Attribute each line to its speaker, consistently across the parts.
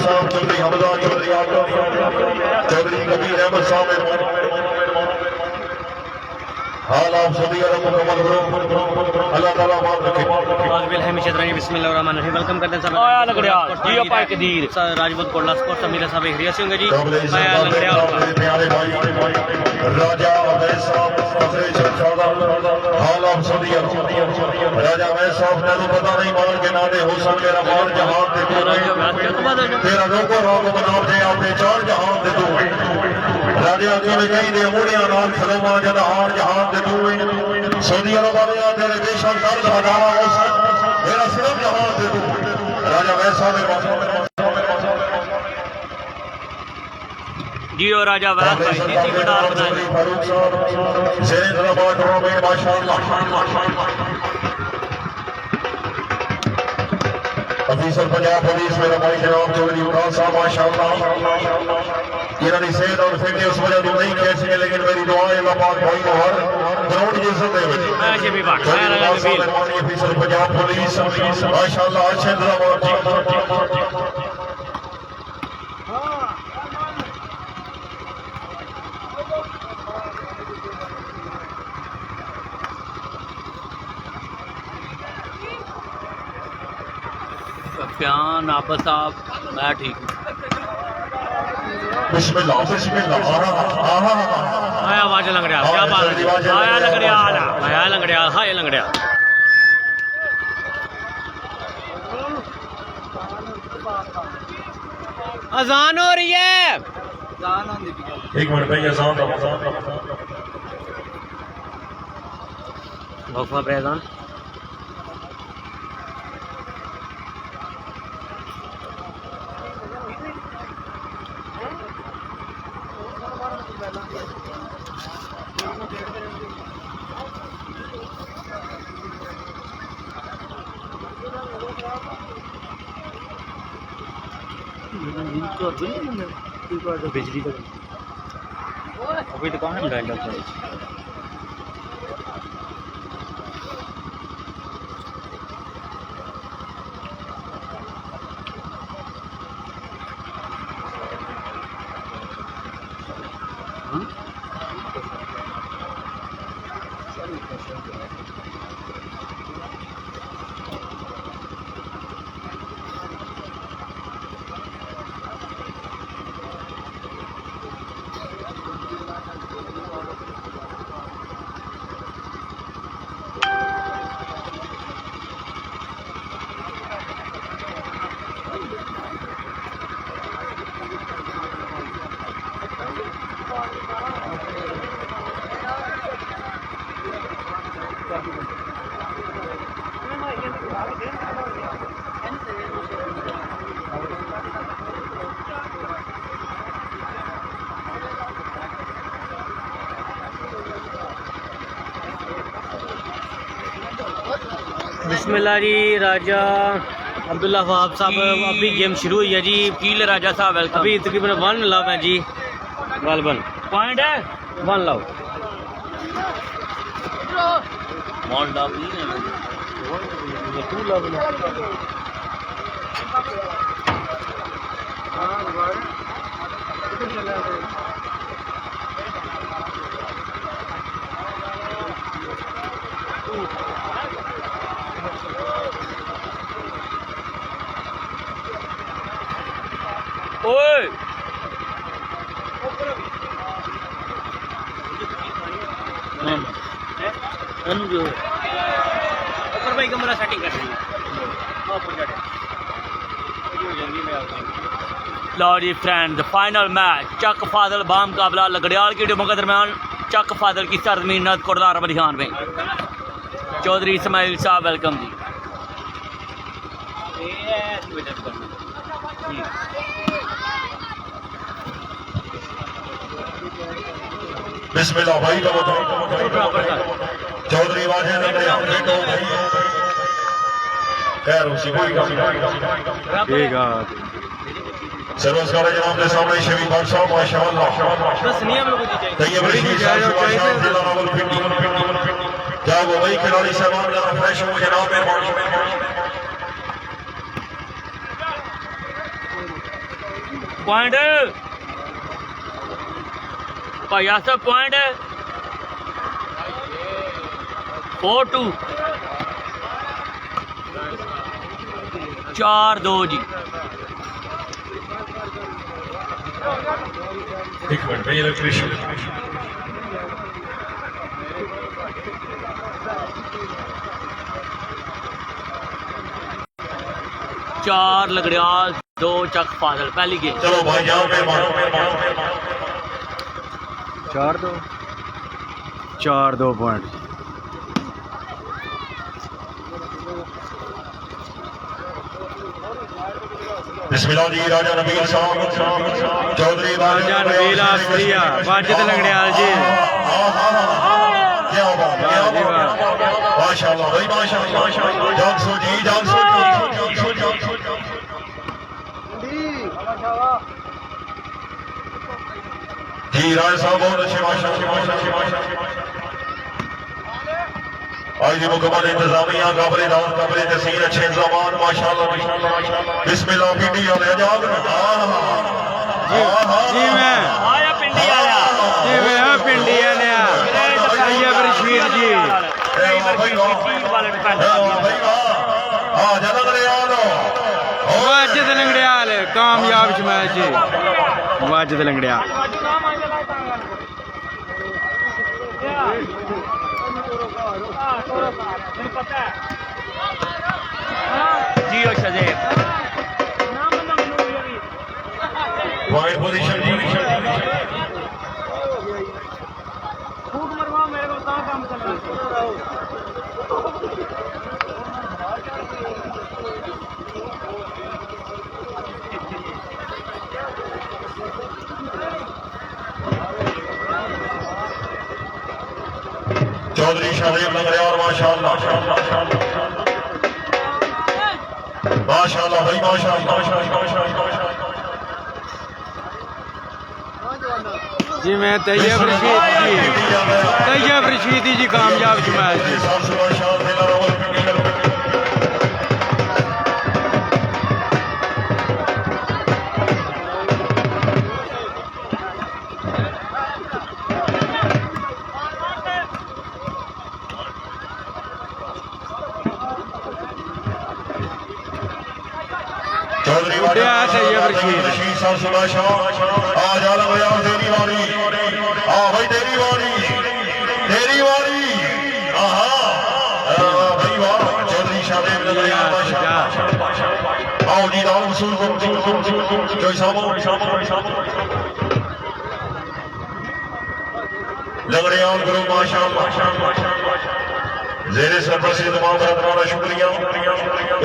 Speaker 1: साहब चौधरी हमदा चौधरी चौधरी कबीर अहमद साहब हाल आप सभी अरब मुकम्मल करो अल्लाह ताला माफ रखे
Speaker 2: बिस्मिल्लाहिर्रहमानिर्रहीम। वेलकम करते हैं सब आया लगड़िया जियो पाई कदीर राजपूत कोटला स्पोर्ट्स अमीर साहब एरिया से होंगे जी आया लगड़िया
Speaker 1: प्यारे भाई राजा अवैस साहब फखरे शहजादा हाल आप सभी अरब राजा अवैस साहब ने तो पता नहीं मान के नाते हो सब मेरा माल जहान दे दो तेरा रोको रोको बनाओ दे आपने चार जहान दे दो राजा अगले कहीं दे मुड़िया नाल खलोमा जदा हार जहान दे दो सऊदी अरब वाले तेरे बेशक दर्द हजारा हो सक मेरा सिर्फ जहान दे दो राजा वैसा मेरे
Speaker 2: जियो राजा वैस भाई नीति गुडार बनाए
Speaker 1: फारूक साहब शेरेंद्राबाद रोबे माशाअल्लाह अफीसर पंजाब पुलिस मेरा भाई जनाब चौधरी उमरान साहब माशाअल्लाह इन्होंने सेहत और फिटनेस वजह तो नहीं कह सके लेकिन मेरी दुआ है अल्लाह पाक भाई को हर ग्राउंड की इज्जत दे अफीसर पंजाब पुलिस माशाअल्लाह शेरेंद्राबाद
Speaker 2: प्यान आपस साहब मैं ठीक
Speaker 1: बिस्मिल्लाह बिस्मिल्लाह
Speaker 2: आया आवाज लंगड़िया क्या बात है आया लंगड़िया आया लंगड़िया हाय लंगड़िया अजान हो रही है
Speaker 1: एक मिनट भाई अजान
Speaker 2: वक्फा पे अजान बिजली का अभी तो कहाँ है बिस्मिल्लाह जी राजा अब्दुल्ला वहाब साहब अभी गेम शुरू हुई है जी कील राजा साहब वेलकम अभी तकरीबन 1 लव है जी गालबन पॉइंट है 1 लव 1 लव नहीं है 2 लव ओए ऊपर भाई कमरा सेटिंग कर लो जी फ्रेंड फाइनल मैच चक फादल बाम मुकाबला लगड़ियाल की टीमों के दरमियान चक फादल की सरजमीन कोटदार बलिहान में चौधरी इस्माइल साहब वेलकम जी
Speaker 1: बिस्मिल्लाह भाई चौधरी वाजे खैर उसी कोई ठीक है सर्वस्कार जनाब के सामने शरीफ बादशाह माशाअल्लाह तैयब रशीद क्या वो वही खिलाड़ी साहब जरा फ्रेश हो जनाब
Speaker 2: पॉइंट भाई आसफ पॉइंट 4-2 4-2 जी।
Speaker 1: एक मिनट में इलेक्ट्रिशियन
Speaker 2: 4 लगड़ियाल 2 चक फाजल पहली गेम।
Speaker 1: चलो भाई जाओ मेहमान
Speaker 3: 4-2 पॉइंट।
Speaker 1: बिस्मिल्लाह जी राजा नबील साहब चौधरी
Speaker 3: राजा नबील आसरिया वाजिद लंगड़ियाल जी।
Speaker 1: क्या बात माशाल्लाह भाई माशाल्लाह जागसो जी जागसो जी राय साहब बहुत अच्छे माशाल्लाह आज मुकम्मल इंतजामिया काबिल दावत काबिल तस्वीर अच्छे इंतजाम माशाल्लाह बिस्मिल्लाह पीटी और एजाज
Speaker 3: जी मैं
Speaker 2: आया पिंडी आया
Speaker 3: जी मैं पिंडी आने तैयब रशीद जी। वाजिद लंगड़ियाल कामयाब मैच जी। वाजिद लंगड़ियाल
Speaker 2: जी और शजेब
Speaker 1: वाइड पोजीशन चौधरी शाहदेव लंगड़ियाल माशाल्लाह माशाल्लाह भाई माशाल्लाह
Speaker 3: जी मैं तैयब रशीदी जी कामयाब मैच जी।
Speaker 1: चौधरी
Speaker 3: तैयब रशीद
Speaker 1: आज आलम यार तेरी बारी भाई तेरी बारी भाई वाह चौधरी शाहदेव आओ जी आओ वसूल जो लंगड़ियाल गुरु माशाल्लाह जेरे सरपरस्ती तमाम बरकरार का शुक्रिया।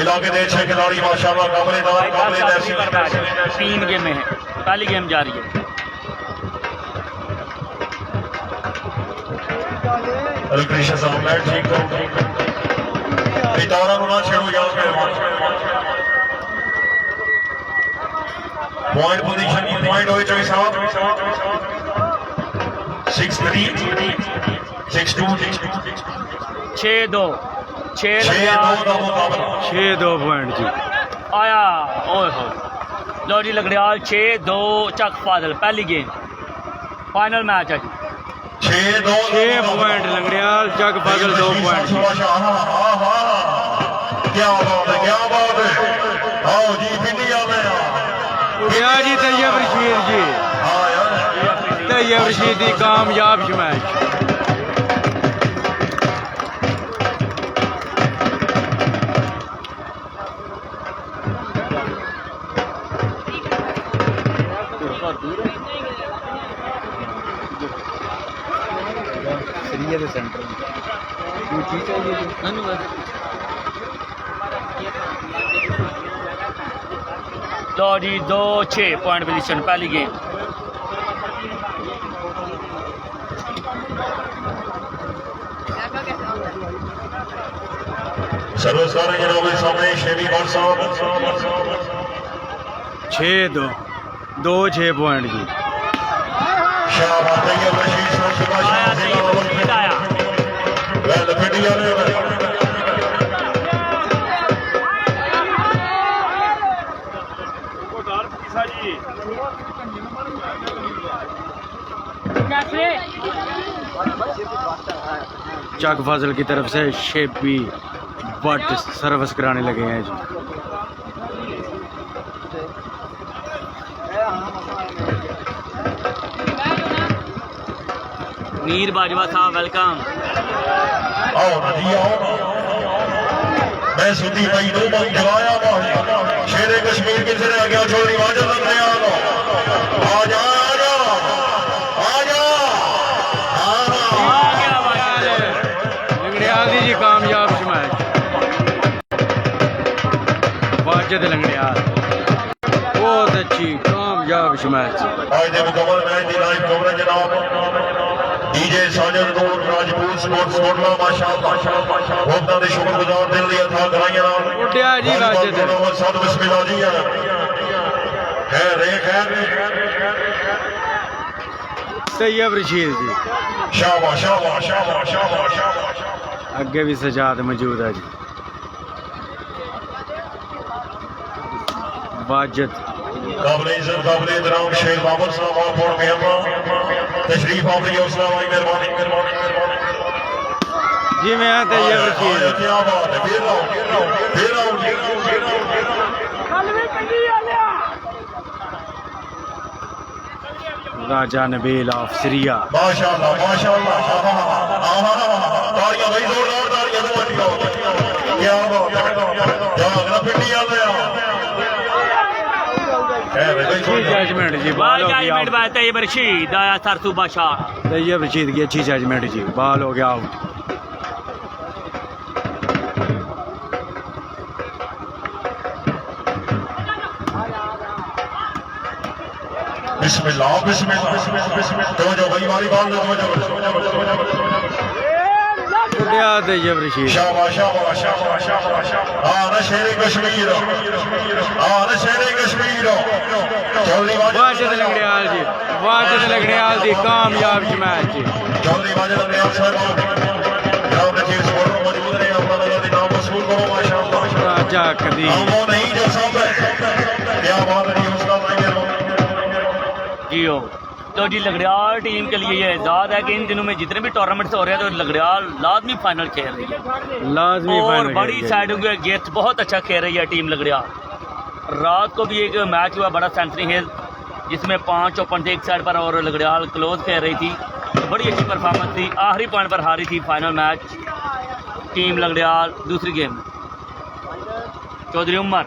Speaker 1: इलाके के 6 खिलाड़ी माशाल्लाह काबिल
Speaker 2: 3 गेम में है पहली गेम जा रही है।
Speaker 1: इलेक्ट्रिशियन साहब बैठ ठीक करो इतारा ना छेड़ो यार पॉइंट पोजीशन पॉइंट होए चौधरी साहब 6-3 6-2
Speaker 2: 6-2
Speaker 3: 6-2 पॉइंट जी।
Speaker 2: आया ओए हो लो जी लगड़ियाल 6-2 चक फाजल पहली गेम फाइनल मैच है जी।
Speaker 3: 6 पॉइंट लंगड़ियाल जग फाजल 2 पॉइंट।
Speaker 1: क्या बात है आओ जी पिंडिया में
Speaker 3: क्या जी तैयब रशीद जी। तैयब रशीद जी कामयाब मैच। सेंटर
Speaker 2: लो जी 2-6 पॉइंट पोजीशन पहली गेम।
Speaker 1: सर्वस्कार जनाब सामने शेरी बार साहब
Speaker 3: 6-2 2-6 पॉइंट जी।
Speaker 1: शाबाश तैयब रशीद
Speaker 2: आया
Speaker 1: वेल पिंडिया ने
Speaker 3: चक फाजल की तरफ से शेपी बट सर्विस कराने लगे हैं जी।
Speaker 2: मीर बाजवा साहब वेलकम।
Speaker 1: आओ ना जी आओ ना। मैं सुधी भाई दो मन जगाया बाहर शेरे कश्मीर किसे रह गया छोड़ी वाजब लग रहे आ जा
Speaker 3: लंगड़ियाल दी जी कामयाब मैच वाजिद लंगड़ियाल बहुत अच्छी कामयाब मैच।
Speaker 1: आज दे मुकम्मल मैच दी लाइव कवरेज जनाब डीजे साजद नूर राजपूत स्पोर्ट्स कोटला माशाअल्लाह भोगता दे शुक्रगुजार दिल दी अथा कराइयां नाल
Speaker 3: उड्डिया जी वाजिद
Speaker 1: मोहम्मद साद बिस्मिल्लाह जी खैर
Speaker 3: तैयब रशीद जी
Speaker 1: शाबाश शाबाश शाबाश शाबाश शाबाश
Speaker 3: अगे भी सजाद मौजूद है जी। वाजिद
Speaker 1: काबिल इज्जत काबिल एहतराम शेख बाबर साहब आप और मेहमान तशरीफ आवरी हौसला भाई मेहरबानी
Speaker 3: जी मैं तैयब रशीद
Speaker 1: क्या बात है फिर आओ
Speaker 3: राजा नबील ऑफ सीरिया
Speaker 1: माशाअल्लाह माशाअल्लाह तालियां भाई जोरदार तालियां दो बच्चों क्या बात है क्या अगला पिंडी आ गया
Speaker 3: अच्छी जजमेंट जी बाल हो गया
Speaker 2: जजमेंट बात है रशीद आया सरसू बादशाह
Speaker 3: तैयब रशीद की अच्छी जजमेंट जी बाल हो गया आउट।
Speaker 1: बिस्मिल्लाह बिस्मिल्लाह तो जो भाई वाली बात तो
Speaker 3: उड्डिया तैयब रशीद
Speaker 1: शाबाश शाबाश शाबाश शाबाश हां ना शेरे कश्मीर हां ना शेरे कश्मीर चौधरी
Speaker 3: वाजिद लंगड़ियाल जी वाजिद लंगड़ियाल दी कामयाब मैच जी।
Speaker 1: चौधरी वाजिद लंगड़ियाल साहब ग्राउंड के स्कोर मौजूद रहे अपना नजर नाम वसूल करो माशाअल्लाह
Speaker 3: राजा कदी
Speaker 1: वो नहीं जो सब है क्या बात है उसका भाई
Speaker 2: जी हो तो जी लंगड़ियाल टीम के लिए ये एजाज है कि इन दिनों में जितने भी टूर्नामेंट्स हो रहे हैं तो लंगड़ियाल लाजमी फाइनल खेल रही है
Speaker 3: लाजमी
Speaker 2: और
Speaker 3: फाइनल
Speaker 2: बड़ी साइड हुई गेट बहुत अच्छा खेल रही है टीम लंगड़ियाल। रात को भी एक मैच हुआ बड़ा सेंचुरी हिल जिसमें 5 ओपन थे एक साइड पर और लंगड़ियाल क्लोज खेल रही थी तो बड़ी अच्छी परफॉर्मेंस थी। आखिरी पॉइंट पर हारी थी फाइनल मैच टीम लंगड़ियाल दूसरी गेम में। चौधरी उमर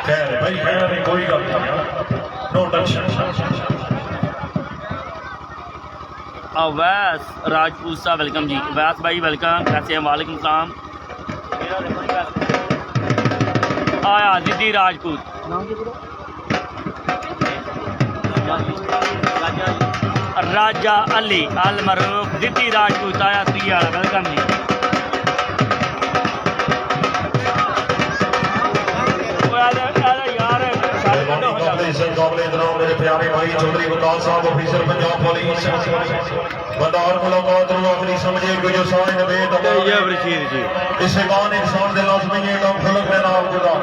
Speaker 1: खैर भाई खैर कोई गल नहीं नो टेंशन
Speaker 2: अवैस राजपूत साहब वेलकम जी। अवैस भाई वेलकम कैसे हैं वालेकुम सलाम। आया दीदी राजपूत राजा अली अल मरूफ दीदी राजपूत आया सी वेलकम जी।
Speaker 1: मेरे प्यारे भाई चौधरी गुरदास साहब ऑफिसर पंजाब पुलिस बंदा और मुलाकात अपनी समझे कि जो सारे नवेद
Speaker 3: तैयब रशीद जी
Speaker 1: इसे मान इंसान दे लाजमी है कम खलक में नाम खुदा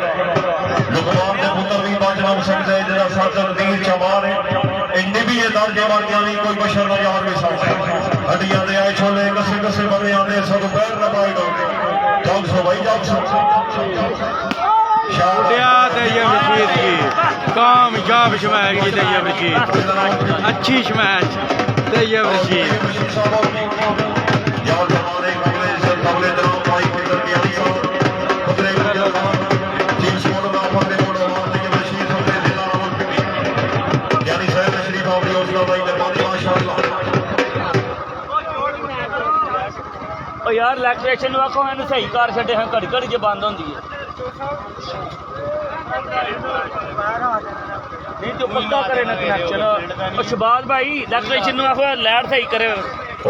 Speaker 1: लुकमान दे पुत्र भी बाजनाम समझे जरा साजर दीन चमार है इन्ने भी ये दर्जे वालियां नहीं कोई बशर ना यार भी समझ हड्डियां दे आए छोले कसे कसे बने आने सब पैर न पाएगा जाग सो भाई जाग सो
Speaker 3: उड्डिया तैयब रशीद जी कामयाब मैच की तैयब रशीद अच्छी मैच तैयब रशीद
Speaker 2: यार इलेक्ट्रिशियन आखो इन सही कर छे हैं घड़ी घड़ी जो बंद होंगी है नहीं जो पक्का करे ना कनेक्शन शहबाज भाई इलेक्ट्रिशियन आखो लाइट सही करे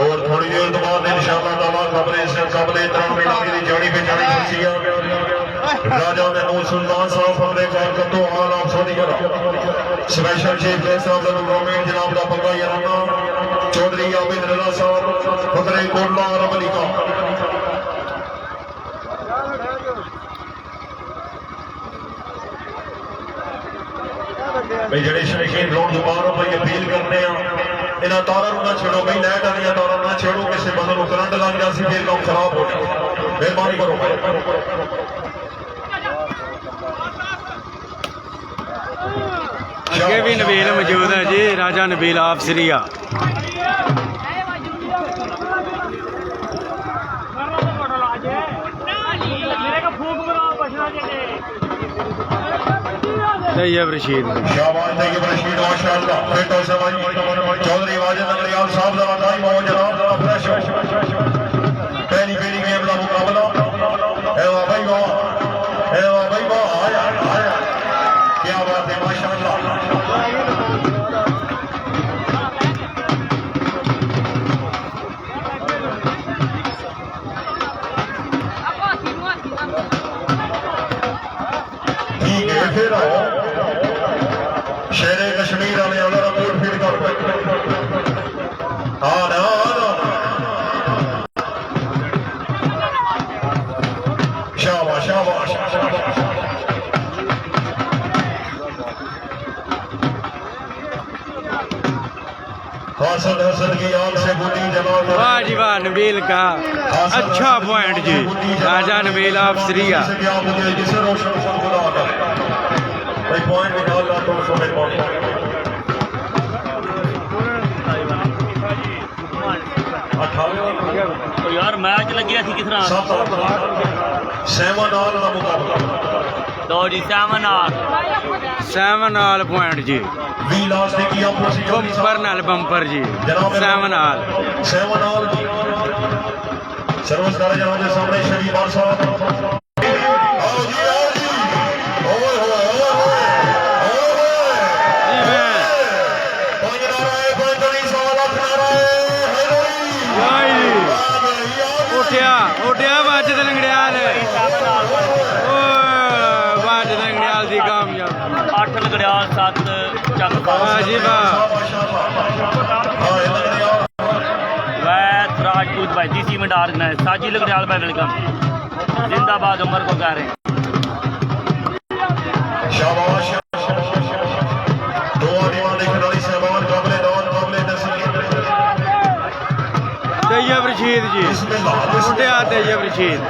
Speaker 1: और थोड़ी देर तो बाद इंशाअल्लाह ताला खबरें से कबले तरह में की जड़ी पे जानी शख्सियत राजा ने नूर सुल्तान साहब फकरे कार कतो हाल आप सदी करा special chief guest of the government जनाब दा पंगा याराना चौधरी आबिद रजा साहब फकरे कोटला अरब अली का भाई ਜਿਹੜੇ ਸ਼ੌਕੀਨ ਰੋਡ ਤੋਂ ਬਾਹਰ ਭਾਈ ਅਪੀਲ ਕਰਨੇ ਆ ਇਹਨਾਂ ਤਾਰਾਂ ਨੂੰ ਨਾ ਛੇੜੋ ਬਈ ਲਾਈਟ ਵਾਲੀਆਂ ਤਾਰਾਂ ਨਾ ਛੇੜੋ ਕਿਸੇ ਬੰਦੇ ਨੂੰ ਕਰੰਟ ਲੱਗ ਜਾ ਸੀ ਫਿਰ ਕੰਮ ਖਰਾਬ ਹੋ ਜਾਣਾ ਮਿਹਰਬਾਨੀ ਕਰੋ
Speaker 3: अगे भी नबील मौजूद है जी राजा नबील आप श्रीया तैयब रशीद
Speaker 1: शाबाश तैयब रशीद माशाअल्लाह बेटो से भाई चौधरी वाजिद नगरियाल साहब दा टाइम हो जनाब दा फ्रेश पहली गेम का मुकाबला ए वाह भाई वाह आया क्या बात है माशाअल्लाह ठीक है फिर आओ शेरे कश्मीर वाले अगर अंगूर फिर कर शाबाश शाबाश हसन हसन की आग से गुटी जनाब
Speaker 3: वाह जी वाह नबील का अच्छा पॉइंट जी राजा नबील आप श्रीया
Speaker 1: जिसे रोशन खुदा करे भाई पॉइंट निकाल ला तो समय
Speaker 2: तो यार मैच लग गया थी किस तरह
Speaker 1: सेवन ऑल का मुकाबला
Speaker 2: दो जी
Speaker 3: 7 ऑल पॉइंट जी
Speaker 1: वी लास्ट की अपोजिशन
Speaker 3: बम्पर नाल बम्पर जी 7 ऑल
Speaker 1: सर्विस कर जनाब के सामने शरीफ बार साहब आओ जी ओए होए
Speaker 3: उठिया वाजिद लंगड़ियाल वाजिद लंगड़ियाल दी कामयाब
Speaker 2: 8 लंगड़ियाल 7 चक
Speaker 3: वाह जी वाह
Speaker 2: राजपूत भाई डीसी में डार्क नाइट साजी लंगड़ियाल भाई वेलकम जिंदाबाद उमर को कह रहे हैं
Speaker 1: शाबाश दुआ दीवाने खिलाड़ी सहबान काबिले दौर काबिले नसीब
Speaker 3: तैयब रशीद जी उठिया तैयब रशीद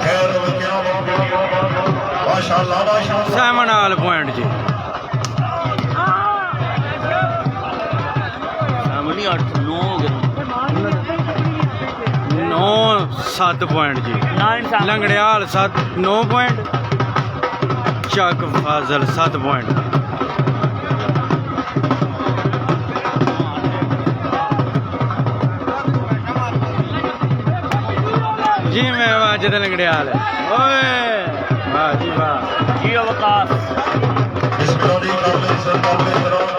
Speaker 1: खैर क्या माशाअल्लाह माशाअल्लाह
Speaker 3: 7 ऑल पॉइंट जी 9 7 पॉइंट जी लंगड़ियाल 9 पॉइंट चक फाजल 7 पॉइंट जी मैं वाजिद लंगड़ियाल ओए वाह जी वाह
Speaker 2: जी अवकाश
Speaker 1: इस खिलाड़ी काबिले सर काबिले जनाब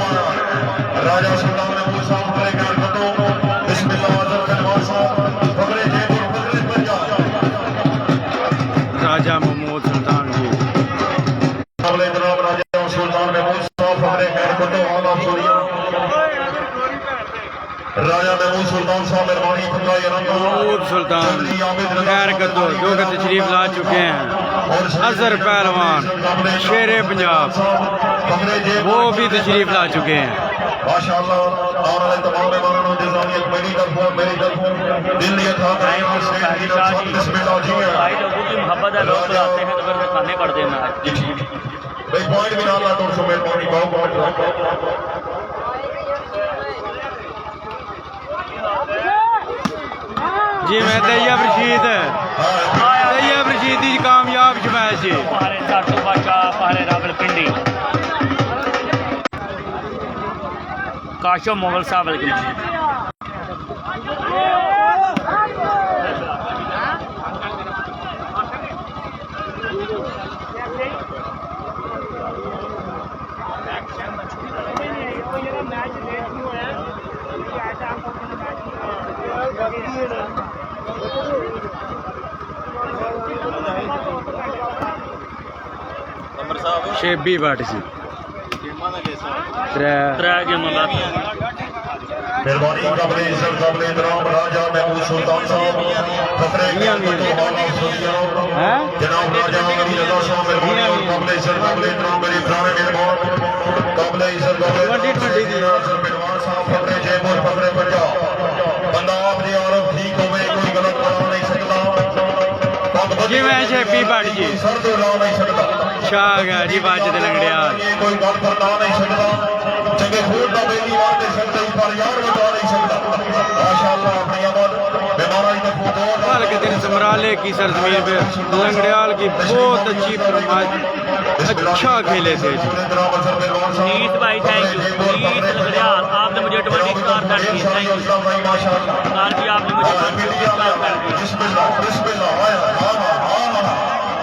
Speaker 1: राजा सुल्तान महमूद साहब करे ज्ञान बतो बिस्मिल्लाह अज़म खनवार साहब फकरे जयपुर फकरे पंजाब
Speaker 3: राजा महमूद सुल्तान जी
Speaker 1: अगले जनाब राजा सुल्तान महमूद साहब फकरे ज्ञान बतो आला सूरिया राजा महमूद सुल्तान साहब मेहरबानी खुदा
Speaker 3: महमूद सुल्तान खैर कद्दो जो कि तशरीफ ला चुके हैं अजहर पहलवान शेरे पंजाब वो भी तशरीफ ला चुके हैं
Speaker 1: माशाअल्लाह और वाले तमाम मेहमानों को निजामियत मेरी तरफ दिल्ली था बिस्मिल्लाह जी
Speaker 2: भाई लोगों की मोहब्बत है लोग बुलाते हैं तो फिर खाने पड़ते हैं
Speaker 1: जी ठीक भाई पॉइंट भी डालना तो उसको मेहरबानी बहुत
Speaker 3: जी मैं तैयब रशीद की कामयाब शमैश जी
Speaker 2: पहाड़े साटू बादशाह पहाड़े रावल पिंडी काशो मोगल साहब वेलकम
Speaker 3: शेबी भट्ट जी त्रै
Speaker 2: त्रै गेमां दा
Speaker 1: मेहरबानी कबले इज्जत कबले इतराम राजा महमूद सुल्तान साहब फखरे
Speaker 3: हैं
Speaker 1: जनाब राजा अली रजा साहब मेहरबानी और कबले इज्जत कबले इतराम मेरे पुराने मेहमान कबले इज्जत कबले मेहमान साहब फखरे जयपुर फखरे पंजाब बंदा आप जी आरफ ठीक होवे कोई गलत बना नहीं सकता
Speaker 3: जी मैं शेबी भट्ट जी
Speaker 1: सर तो ला नहीं सकता
Speaker 3: शाह जी वाजिद लंगड़ियाल
Speaker 1: ये कोई गल बता नहीं सकता चंगे खून का बेली मार दे सकता पर यार बता नहीं सकता माशाअल्लाह अपनी अमल बीमारी का फोटो
Speaker 3: कल के दिन समराले की सरजमीन पे लंगड़ियाल की बहुत अच्छी परफॉर्मेंस अच्छा खेले थे
Speaker 2: जीत भाई थैंक यू जीत लंगड़ियाल आपने मुझे 20 स्टार कर दिए थैंक यू सरकार जी आपने मुझे 20 स्टार कर दिए
Speaker 1: बिस्मिल्लाह बिस्मिल्लाह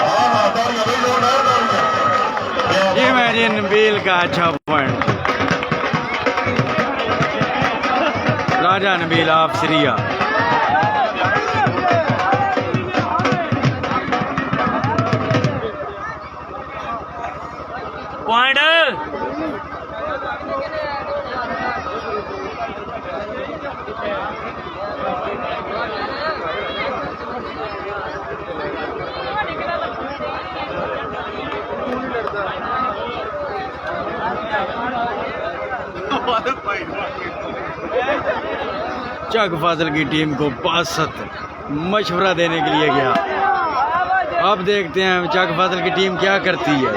Speaker 1: हां तालियां भाई जोरदार तालियां
Speaker 3: ये मेरी नबील का अच्छा पॉइंट राजा नबील आप श्रिया
Speaker 2: पॉइंट
Speaker 3: चक फाजल की टीम को 62 मशवरा देने के लिए गया। अब देखते हैं चक फाजल की टीम क्या करती है।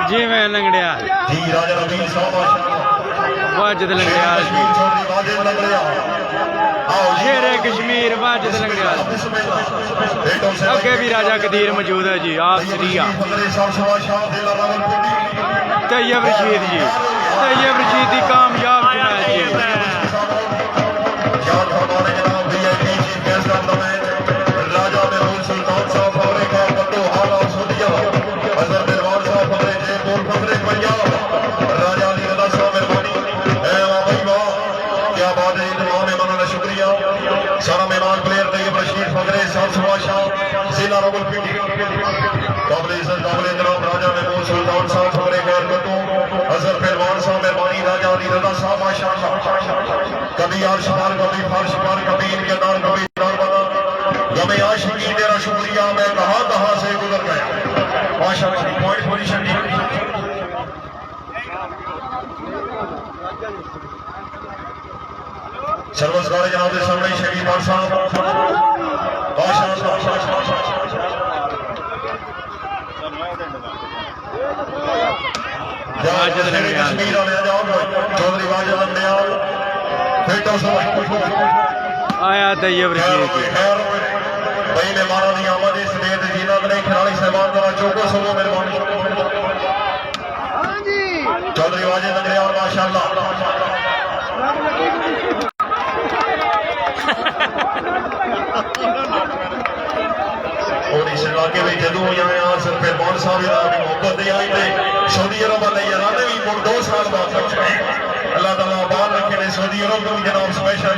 Speaker 3: जी मैं लंगड़िया
Speaker 1: जी राजा नबील साहब माशाअल्लाह
Speaker 3: वाजिद लंगड़ियाल
Speaker 1: कश्मीर छोड़ वाजिद लंगड़ियाल आओ
Speaker 3: शेर कश्मीर वाजिद लंगड़ियाल अगे भी राजा कदीर मौजूद है जी आप श्रिया तैयब रशीद जी तैयब रशीद की कामयाब मैच जी
Speaker 1: राजा महमूद सुल्तान साहब फखरे का बंदो हाला सुदिया अजहर बिलवान साहब फखरे जयपुर फखरे पंजाब राजा अली रजा साहब मेहरबानी है वाह भाई वाह क्या बात है तमाम मेहमानों का शुक्रिया सारा मेहमान प्लेयर तैयब रशीद फखरे साहब सुभाषा जिला रावलपिंडी काबिल इज्जत काबिल इतराम राजा महमूद सुल्तान साहब फखरे खैर बंदो अजहर बिलवान साहब मेहरबानी राजा अली रजा साहब माशाअल्लाह कभी आशिकान कभी फारशिकान कभी इनके नाम कभी गमे आशिकी तेरा शुक्रिया मैं कहां से गुजर गया माशाअल्लाह पॉइंट पोजीशन सर्वसगार जनाब के सामने शरीफ खान साहब माशाअल्लाह
Speaker 3: वाजिद लंगड़ियाल
Speaker 1: कश्मीर वाले जाओ चौधरी वाजिद लंगड़ियाल बेटा
Speaker 3: आया तैयब रशीद जी
Speaker 1: भाई मेहमानों की आमद इस समेत जिला के खिलाड़ी साहबान का चौको सो मेहरबानी चौधरी वाजिद लंगड़ियाल माशाअल्लाह और इस इलाके में जदों आया सर मेहमान साहब मोहब्बत आई सऊदी अरब वाले यार भी 2 साल बाद अल्लाह ताला आबाद रखे ने सऊदी अरब में जनाब स्पेशल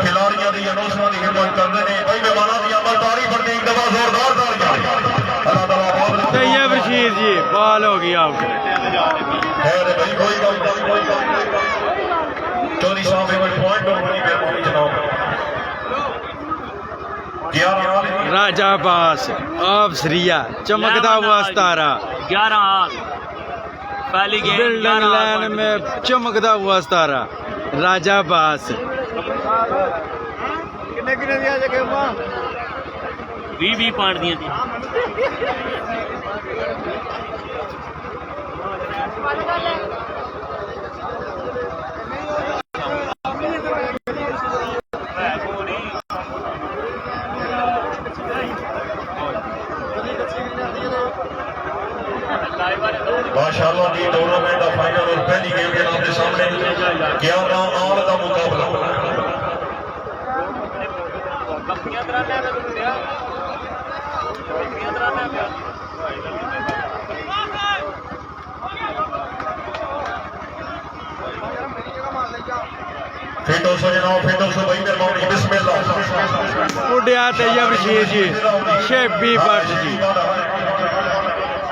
Speaker 1: खिलाड़ियों की अनौंसमेंट की खिदमत करते हैं भाई मेहमानों की आमद तारीफ बढ़ती एक दफा जोरदार तालियां अल्लाह ताला आबाद रखे
Speaker 3: तैयब रशीद जी बॉल हो गई आउट
Speaker 1: खैर भाई कोई गल चौधरी साहब एक पॉइंट और बड़ी मेहरबानी जनाब
Speaker 3: राजा बास आप श्रिया चमकदा हुआ सितारा
Speaker 2: 11 हाल पहली गेम
Speaker 3: बिल्डन लाइन में चमकदा हुआ सितारा राजा बास
Speaker 2: 20 पॉइंट दिए थी
Speaker 1: माशाअल्लाह की टूर्नामेंट का फाइनल और पहली गेम के नाम के सामने 11 आल का मुकाबला फेटो सो जनाब, फेटो सो भाई मेहरबानी, बिस्मिल्लाह।
Speaker 3: उड़िया तैयब रशीद जी, शेख बी भट्ट जी,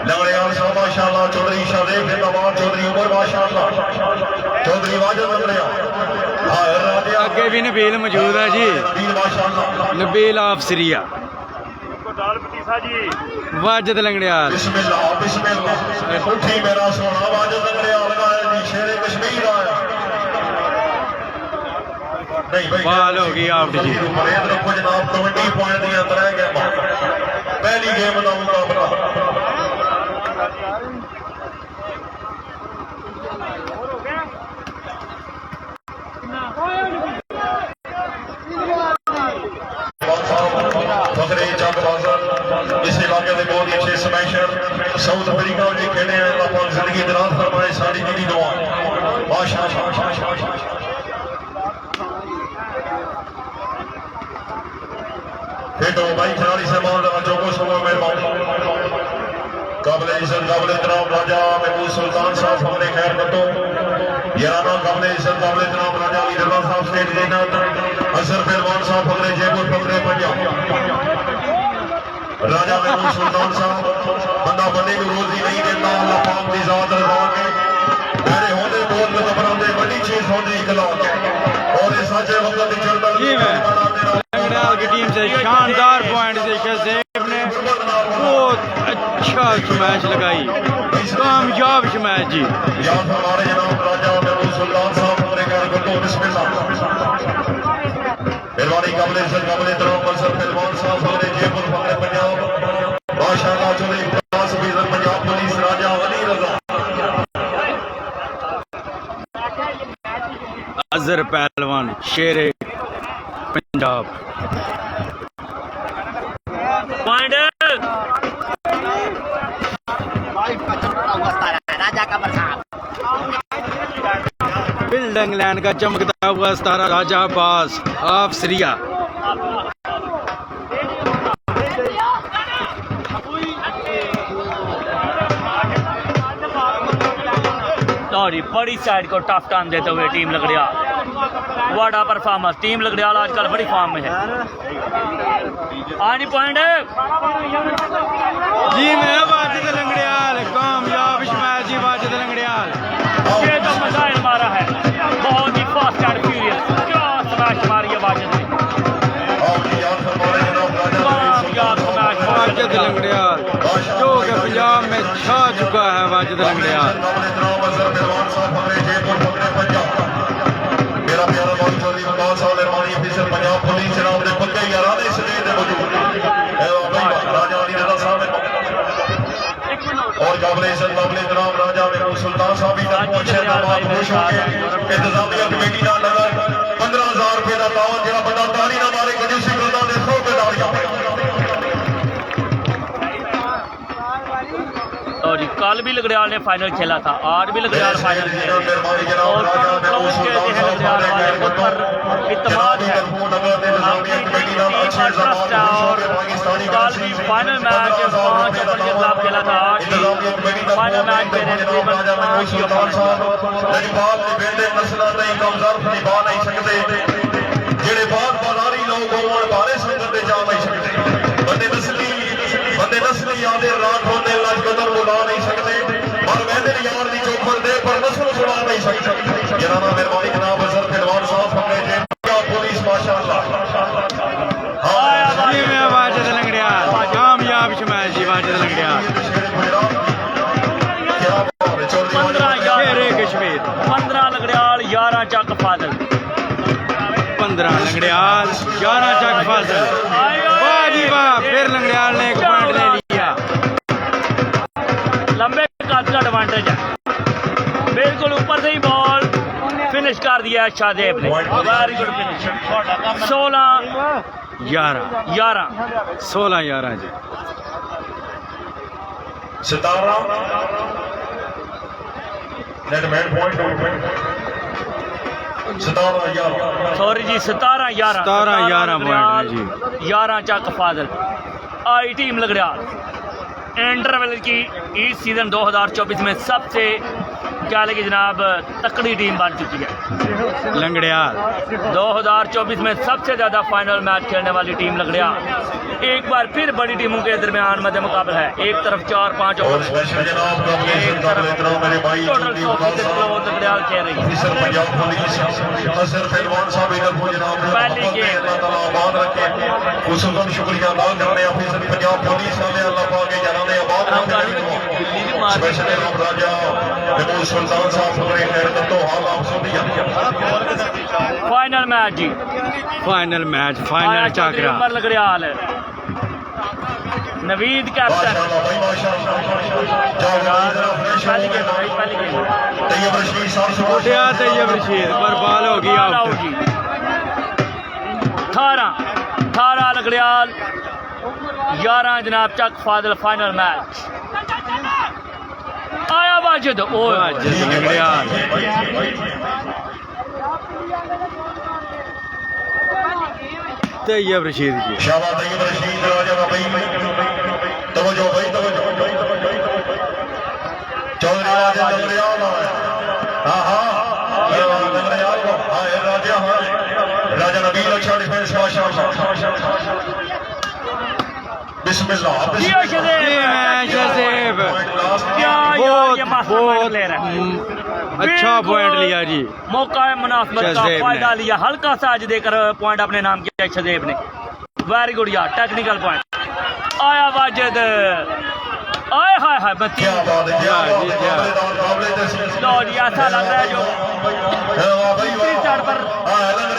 Speaker 1: लंगड़ियाल साहब माशाअल्लाह, चौधरी शाहदेव जिंदाबाद, चौधरी उमर माशाअल्लाह, चौधरी वाजिद लंगड़िया,
Speaker 3: अगे भी नबील मौजूद है जी, नबील आफसरिया, वाजिद लंगड़ियाल।
Speaker 1: बिस्मिल्लाह बिस्मिल्लाह, उठी मेरा सोना वाजिद लंगड़ियाल लगाया जी, शेरे कश्मीर आया। नहीं भाई
Speaker 3: बाल हो गई आप जी,
Speaker 1: रखो जनाब, 20 पॉइंट दिया 3 गेम, पहली गेम का मुकाबला। फखरे जग बाज़र इस इलाके के बहुत ही अच्छे स्मैशर साउथ अफ्रीका में खेले हैं। अल्लाह पाक जिंदगी दराज फरमाए, सारी दिली दुआ माशाअल्लाह। फेटो भाई खिलाड़ी से माल जो को सुबह मेहरबानी, काबिल इज्जत काबिल एहतराम राजा महमूद सुल्तान साहब हमने खैर कटो याराना, काबिल इज्जत काबिल एहतराम राजा अली दरबार साहब स्टेट जैनत, असर पहलवान साहब फकरे जयपुर फकरे पंजाब, राजा महमूद सुल्तान साहब बंदा बंदे को रोजी नहीं देता, अल्लाह पाक की जात रजा के मेरे होने बोल में बनाते बड़ी चीज होती इखलाक और इस सच्चे वक्त चलता
Speaker 3: लंगड़ियाल की टीम से शानदार पॉइंट से शहजेब ने बहुत अच्छा स्मैश लगाई, कामयाब स्मैश जी।
Speaker 1: याद हमारे जनाब राजा महमूद सुल्तान साहब हमने खैर कटो बिस्मिल्लाह, मेहरबानी काबिल इज्जत काबिल एहतराम असर पहलवान साहब हमने जयपुर फकरे पंजाब माशाअल्लाह, चौधरी इब्राहिम फीजल पंजाब पुलिस राजा अली रजा,
Speaker 3: अजहर पहलवान शेरे पंजाब।
Speaker 2: पॉइंट
Speaker 4: राजा का बरसात,
Speaker 3: फील्ड इंग्लैंड का चमकता हुआ सितारा राजा अब्बास आफसरिया।
Speaker 2: सॉरी, बड़ी साइड को टफ टाइम देते हुए टीम लंगड़ियाल, वाड़ा परफॉर्मेंस, टीम लंगड़ियाल आजकल बड़ी फॉर्म में है। आनी पॉइंट
Speaker 3: जी मैं वाजिद लंगड़ियाल, कामयाब स्मैश जी वाजिद लंगड़ियाल।
Speaker 2: ये तो मिसाइल मारा है, बहुत ही फास्ट एंड फ्यूरियस, क्या स्मैश मारी है वाजिद ने, कामयाब स्मैश
Speaker 3: वाजिद लंगड़ियाल जो कि पंजाब में छा चुका है। वाजिद लंगड़ियाल
Speaker 1: मेरा प्यारा बाबू चौधरी मुमताज साहब मेहरबानी ऑफिसर पंजाब पुलिस जनाब ने पक्के यारा ने इसलिए दे मौजूद राजा अली रजा साहब और काबिल इज्जत काबिल एहतराम राजा महमूद सुल्तान साहब भी तक पहुंचे तमाम खुश हो के इंतजामिया कमेटी ना लगा 15,000 रुपए का तावन जेड़ा बंदा ताली ना मारे कंजूसी करदा ने 100 रुपए तालियां।
Speaker 2: और कल भी लंगड़ियाल ने फाइनल खेला था, आज भी लंगड़ियाल फाइनल खेला और क्लोज के हैं लंगड़ियाल वाले खुद पर इत्मीनान है, आपकी टीम पर ट्रस्ट है और कल भी फाइनल मैच 5 ओवर के खिलाफ खेला था, आज भी फाइनल मैच में तकरीबन 5
Speaker 1: निभा नहीं सकते जेड़े बात बाजारी लोग होवन बारे संगत जा नहीं सकते, बंदे नस्ली यादे रात होने लज कदम बुला नहीं सकते और वैदे यार दी चौपर दे पर नस्ल छुड़ा नहीं सकते। जनाब मेहरबानी जनाब अजहर पहलवान साहब हमने जे पुलिस माशाअल्लाह
Speaker 3: जी मैं वाजिद लंगड़ियाल, कामयाब स्मैश जी वाजिद लंगड़ियाल।
Speaker 2: 15
Speaker 3: कश्मीर
Speaker 2: 15 लंगड़ियाल 11 चक फाजिल,
Speaker 3: 15 लंगड़ियाल 11 चक फाजिल। वाह जी वाह, फिर लंगड़ियाल ने एक पॉइंट ले लिया।
Speaker 2: लंबे कद का एडवांटेज है, बिल्कुल ऊपर से ही बॉल फिनिश कर दिया शाहजेब ने, वेरी गुड फिनिश। 16-11
Speaker 3: 16-11 जी।
Speaker 1: सितारा नेटमैन पॉइंट
Speaker 2: सॉरी जी 17-11
Speaker 3: पॉइंट जी।
Speaker 2: 11 चक फाजिल। आई टीम लंगड़ियाल इंटरवल की इस सीजन 2024 में सबसे क्या लगी जनाब, तकड़ी टीम बन चुकी है।
Speaker 3: लंगड़ियाल
Speaker 2: 2024 में सबसे ज़्यादा फाइनल मैच खेलने वाली टीम लंगड़ियाल एक बार फिर बड़ी टीमों के दरमियान मध्य मुकाबला है। एक तरफ 4-5
Speaker 1: और
Speaker 2: ओवर,
Speaker 1: स्पेशल जनाब कबले
Speaker 2: एक तरफ
Speaker 1: मेरे भाई
Speaker 2: टोटल 100% लंगड़ियाल खेल रही है।
Speaker 1: ऑफिसर पंजाब पुलिस असर पहलवान साहब इधर को जनाब
Speaker 2: पहली गेम।
Speaker 1: अल्लाह ताला आबाद रखे खुसूसन शुक्रिया अदा करने ऑफिसर पंजाब पुलिस वाले अल्लाह पाक के जनाने आबाद रखे स्पेशल जनाब राजा महमूद सुल्तान साहब फकरे खैर तो हाल आप सुनिए
Speaker 2: फाइनल मैच जी,
Speaker 3: फाइनल मैच, फाइनल चाकरा।
Speaker 2: उमर लंगड़ियाल है, नवीद कैप्टन।
Speaker 1: माशाल्लाह भाई माशाल्लाह
Speaker 2: पहली गेम भाई, पहली गेम
Speaker 1: तैयब रशीद साहब
Speaker 3: उठिया तैयब रशीद पर बाल होगी
Speaker 2: बाल
Speaker 3: आउट।
Speaker 2: आउट जी। 18 लंगड़ियाल, 11 जनाब चक फादल। फाइनल मैच आया वाजिद, ओए
Speaker 3: वाजिद लंगड़ियाल तैयब रशीद जी।
Speaker 1: शाबाश तैयब रशीद राजा भाई तवज्जो भाई तवज्जो चौधरी राजा लंगड़ियाल हां हां लंगड़ियाल हां राजा हां राजा नबील अच्छा डिफेंस माशाल्लाह बिस्मिल्लाह
Speaker 2: जियो शदेब,
Speaker 3: शदेब
Speaker 2: क्या यार ये मास्टरमाइंड प्लेयर है।
Speaker 3: अच्छा पॉइंट लिया जी।
Speaker 2: मौका है मुनासिबत का
Speaker 3: शहज़ेब
Speaker 2: फायदा
Speaker 3: ने।
Speaker 2: लिया, हल्का सा आज देकर पॉइंट अपने नाम किया शहज़ेब ने। वेरी गुड यार, टेक्निकल पॉइंट आया वाजिद। आए हाय हाय बच्ची,
Speaker 1: क्या बात है क्या
Speaker 3: जी, क्या।
Speaker 1: काबिल तस्लीम
Speaker 2: लो जी ऐसा लग रहा है जो तीसरी स्टार्ट पर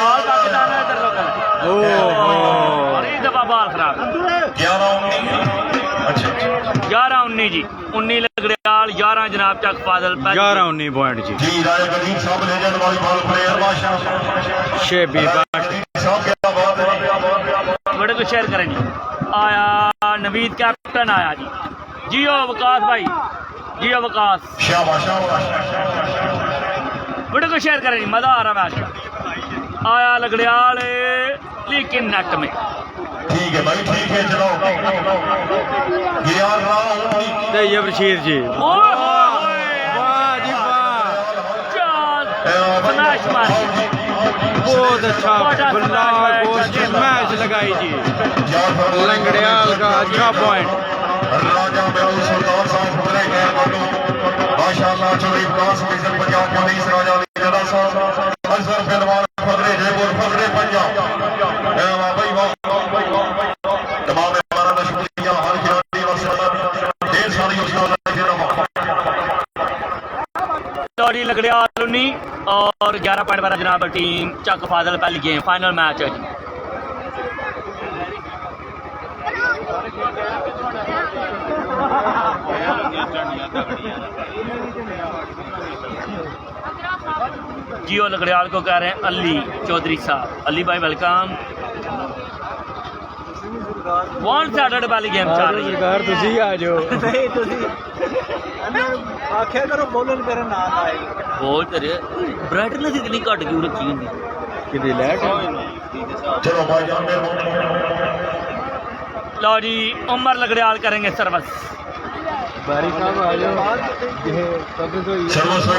Speaker 2: ऑल पाकिस्तान में इधर लोकल और इस दफा बॉल खराब। 11-19 जी, 19 लंगड़ियाल, 11 जनाब चक फादल।
Speaker 3: 11-19 पॉइंट जी।
Speaker 1: जी राजा गलीम साहब लेजेंड वॉलीबॉल प्लेयर माशाल्लाह
Speaker 3: शेबी बाट
Speaker 1: साहब क्या बात है
Speaker 2: बड़े को शेयर करें जी। आया नवीद कैप्टन आया जी। जियो वकास भाई, जियो वकास,
Speaker 1: शाबाश शाबाश
Speaker 2: बड़े को शेयर करें जी, मजा आ रहा मैच का। आया लंगड़ियाल लेकिन नेट में।
Speaker 1: ठीक है भाई ठीक है चलो गियार राव
Speaker 3: तैयब रशीद जी।
Speaker 2: ओए
Speaker 3: वाह जी वाह,
Speaker 2: स्मैश मारी,
Speaker 3: बहुत अच्छा बल्ला गोश्त मैच लगाई जी। लंगड़ियाल का अच्छा पॉइंट।
Speaker 1: राजा महमूद सुल्तान साहब फकरे खैर माशाल्लाह चौधरी विकास मिशन पंजाब पुलिस राजा लीडर साहब असर पहलवान फकरे जयपुर फकरे पंजाब भाई वाह तमाम हमारा शुक्रिया हर खिलाड़ी और ढेर सारी
Speaker 2: लौरी लंगड़ियाल 19 और 11 पॉइंट पर जनाब टीम चक फादल। पहली गेम फाइनल मैच है जी। जियो लंगड़ियाल को कह रहे हैं अली चौधरी साहब। अली भाई वेलकम। वन साइडेड वाली गेम चल रही है।
Speaker 3: सरकार तुसी आ जाओ।
Speaker 4: नहीं तुसी आख्या करो बोलन करे ना आए
Speaker 2: बोल तेरे ब्राइटनेस इतनी घट क्यों रखी होंगी?
Speaker 3: कितनी लैट
Speaker 1: चलो भाईजान
Speaker 2: लो जी उमर लंगड़ियाल करेंगे सर्विस।
Speaker 3: बारी साहब आ जाओ।
Speaker 1: सर्वस्व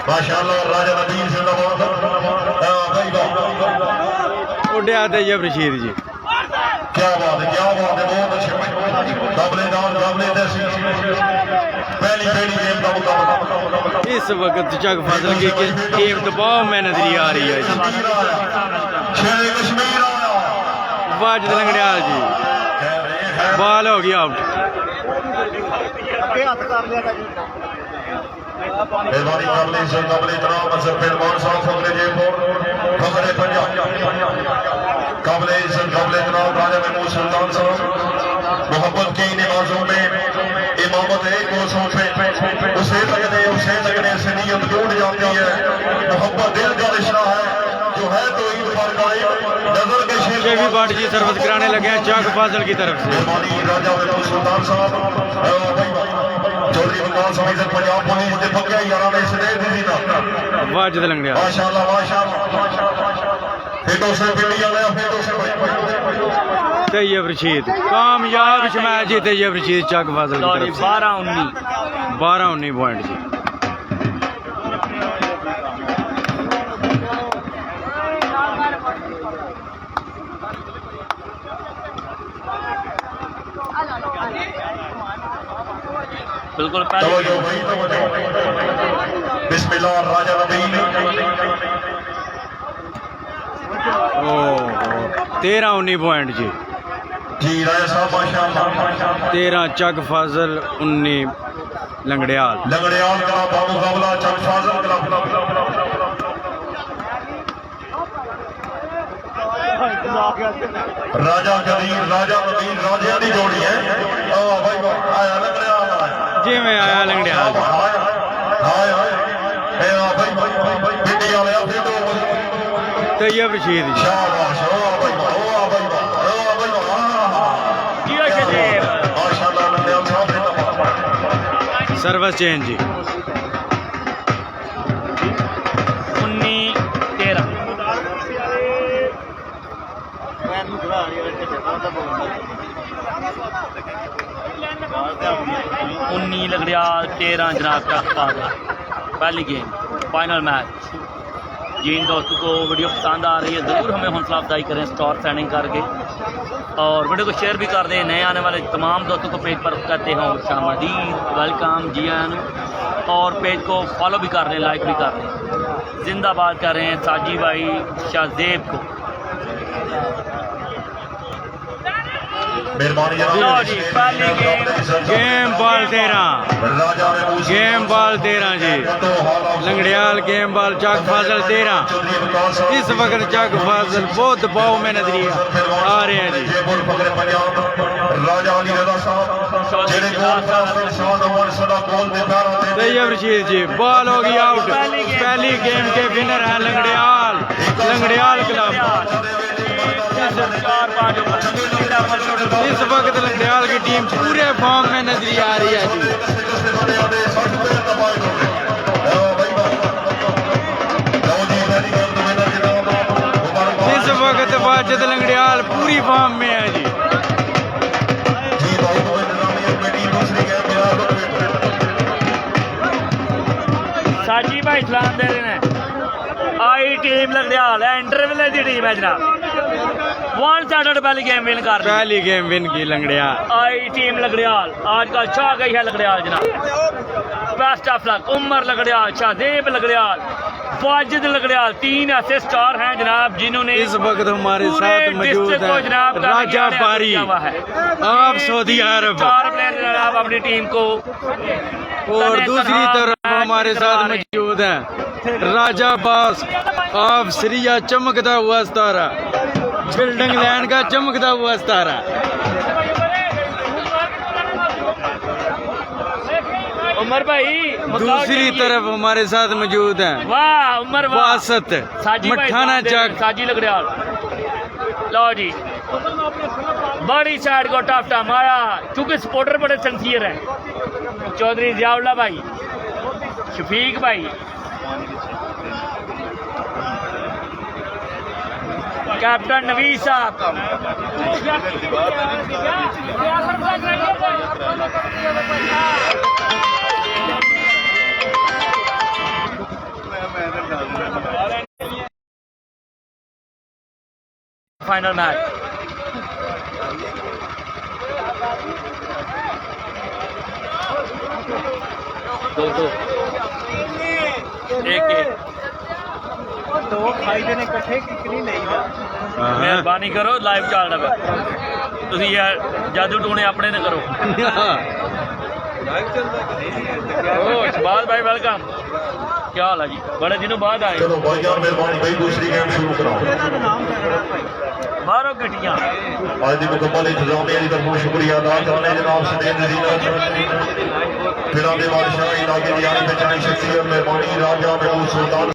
Speaker 1: माशाल्लाह राजा नबील जिंदाबाद भाई
Speaker 3: उड़िया तैयब रशीद जी।
Speaker 1: क्या बात है बहुत अच्छे काबलेदार पहली गेम का मुकाबला
Speaker 3: इस वक्त चक फादल की टीम दबाव में नजर आ रही है जी।
Speaker 1: शेर कश्मीर आया
Speaker 3: वाजिद लंगड़ियाल जी, बॉल हो गया आउट।
Speaker 4: हाथ कर लिया था
Speaker 1: मेहरबानी काबले से काबले तराम असर पहलवान साहब फकरे जयपुर फकरे पंजाब काबले से काबले तराम राजा महमूद सुल्तान साहब मोहब्बत की नमाजों में इमामत एक वो सोफे उसे लगने से नीयत टूट जाती है। मोहब्बत दिल का रिश्ता है जो है तो ईद पर कायम नजर के
Speaker 3: शेबी बाट जी सर्विस कराने लगे हैं चक फादल की तरफ से।
Speaker 1: मेहरबानी राजा महमूद सुल्तान साहब चौधरी विकास मिशन पंजाब पुलिस के पक्के यारा ने इस दे दी ना
Speaker 3: वाजिद लंगड़ियाल
Speaker 1: माशाल्लाह फिर तो से पिंडी वाले फिर तो से भाई
Speaker 3: तैयब रशीद कामयाब मैच जी तैयब रशीद चक फाजिल की
Speaker 2: लो जी
Speaker 3: तरफ से
Speaker 2: 12-19
Speaker 3: 12-19 पॉइंट जी।
Speaker 2: बिल्कुल पहले
Speaker 1: तवज्जो भाई तवज्जो बिस्मिल्लाह राजा नबील
Speaker 3: ओ 13-19 पॉइंट जी।
Speaker 1: जी राजा साहब माशाअल्लाह
Speaker 3: 13 चक फाजिल 19 लंगड़ियाल।
Speaker 1: लंगड़ियाल का मुकाबला चक फाजिल का राजा कबीर राजा नबील राजा की जोड़ी है। भाई आया लंगड़ियाल आया
Speaker 3: जी में आया लंगड़ियाल तैयब रशीद जी।
Speaker 2: जियो शदेव
Speaker 3: सर्विस चेंज जी।
Speaker 2: 19-13 19 लंगड़ियाल 13 जनाब चक फाजिल। पहली गेम फाइनल मैच। जिन दोस्तों को वीडियो पसंद आ रही है ज़रूर हमें हौसला अफजाई करें स्टार सेंडिंग करके और वीडियो को शेयर भी कर दें। नए आने वाले तमाम दोस्तों को पेज पर कहते हैं शामदीद वेलकम जी आन और पेज को फॉलो भी कर रहे हैं लाइक भी कर रहे हैं। जिंदाबाद कर रहे हैं साजी भाई शाहजेब को। लो जी पहली
Speaker 3: गेम बॉल 13 गेम बॉल 13 जी। लंगड़ियाल गेम बॉल चक फाजिल 13। इस वक्त चक फाजिल बहुत दबाव में नजर आ रहे हैं जी। तैयब रशीद जी बॉल होगी आउट। पहली गेम के विनर हैं लंगड़ियाल लंगड़ियाल क्लब। इस वक्त लंगड़ियाल की टीम पूरे फॉर्म में नजर आ रही है जी। इस वक्त वाजिद लंगड़ियाल पूरी फॉर्म में है जी।
Speaker 2: साजी भाई सलाम दे रहे हैं। आई टीम लंगड़ियाल है इंटरव्यू की टीम है जनाब। वन साइडेड पहली गेम विन कर
Speaker 3: पहली गेम विन की लंगड़ियाल।
Speaker 2: आई टीम लंगड़ियाल आज का छा गई है लंगड़ियाल जनाब। Best of luck Umar Langrial Shahzeb Langrial Wajid Langrial 3 ऐसे स्टार हैं जनाब जिन्होंने
Speaker 3: इस वक्त हमारे साथ मौजूद
Speaker 2: डिस्ट्रिक्ट को
Speaker 3: है
Speaker 2: जनाब
Speaker 3: राजा बारी आप सऊदी अरब।
Speaker 2: 4 प्लेयर जनाब अपनी टीम को।
Speaker 3: और दूसरी तरफ हमारे साथ मौजूद है राजा बास आप सिरिया चमकता हुआ सितारा बिल्डिंग लाइन का चमकता हुआ सितारा।
Speaker 2: उमर भाई
Speaker 3: दूसरी तरफ हमारे साथ मौजूद हैं
Speaker 2: वाह उमर वाह
Speaker 3: वासत मठाना चक
Speaker 2: साजी लंगड़ियाल। लो जी बड़ी साइड को टफ टाइम आया क्योंकि सपोर्टर बड़े सिंसियर हैं। चौधरी जियाउल्लाह भाई शफीक भाई कैप्टन नवीस साहब फाइनल मैच। दो एक
Speaker 4: दो खाई देने इकट्ठे कितनी नहीं है।
Speaker 2: मेहरबानी करो लाइव चल रहा है तुम यार जादू टूने अपने ने करो। शहबाज भाई वेलकम क्या हाल है जी बड़े दिनों बाद आए।
Speaker 1: चलो भाई यार मेहरबानी भाई दूसरी गेम शुरू कराओ।
Speaker 2: मारो गिटियां
Speaker 1: आज की मुकम्मल इंतजामिया की तरफों शुक्रिया अदा करने जनाब सदेन फिर बादशाह इलाके की आने में शख्सियत मेहरबानी राजा महमूद सुल्तान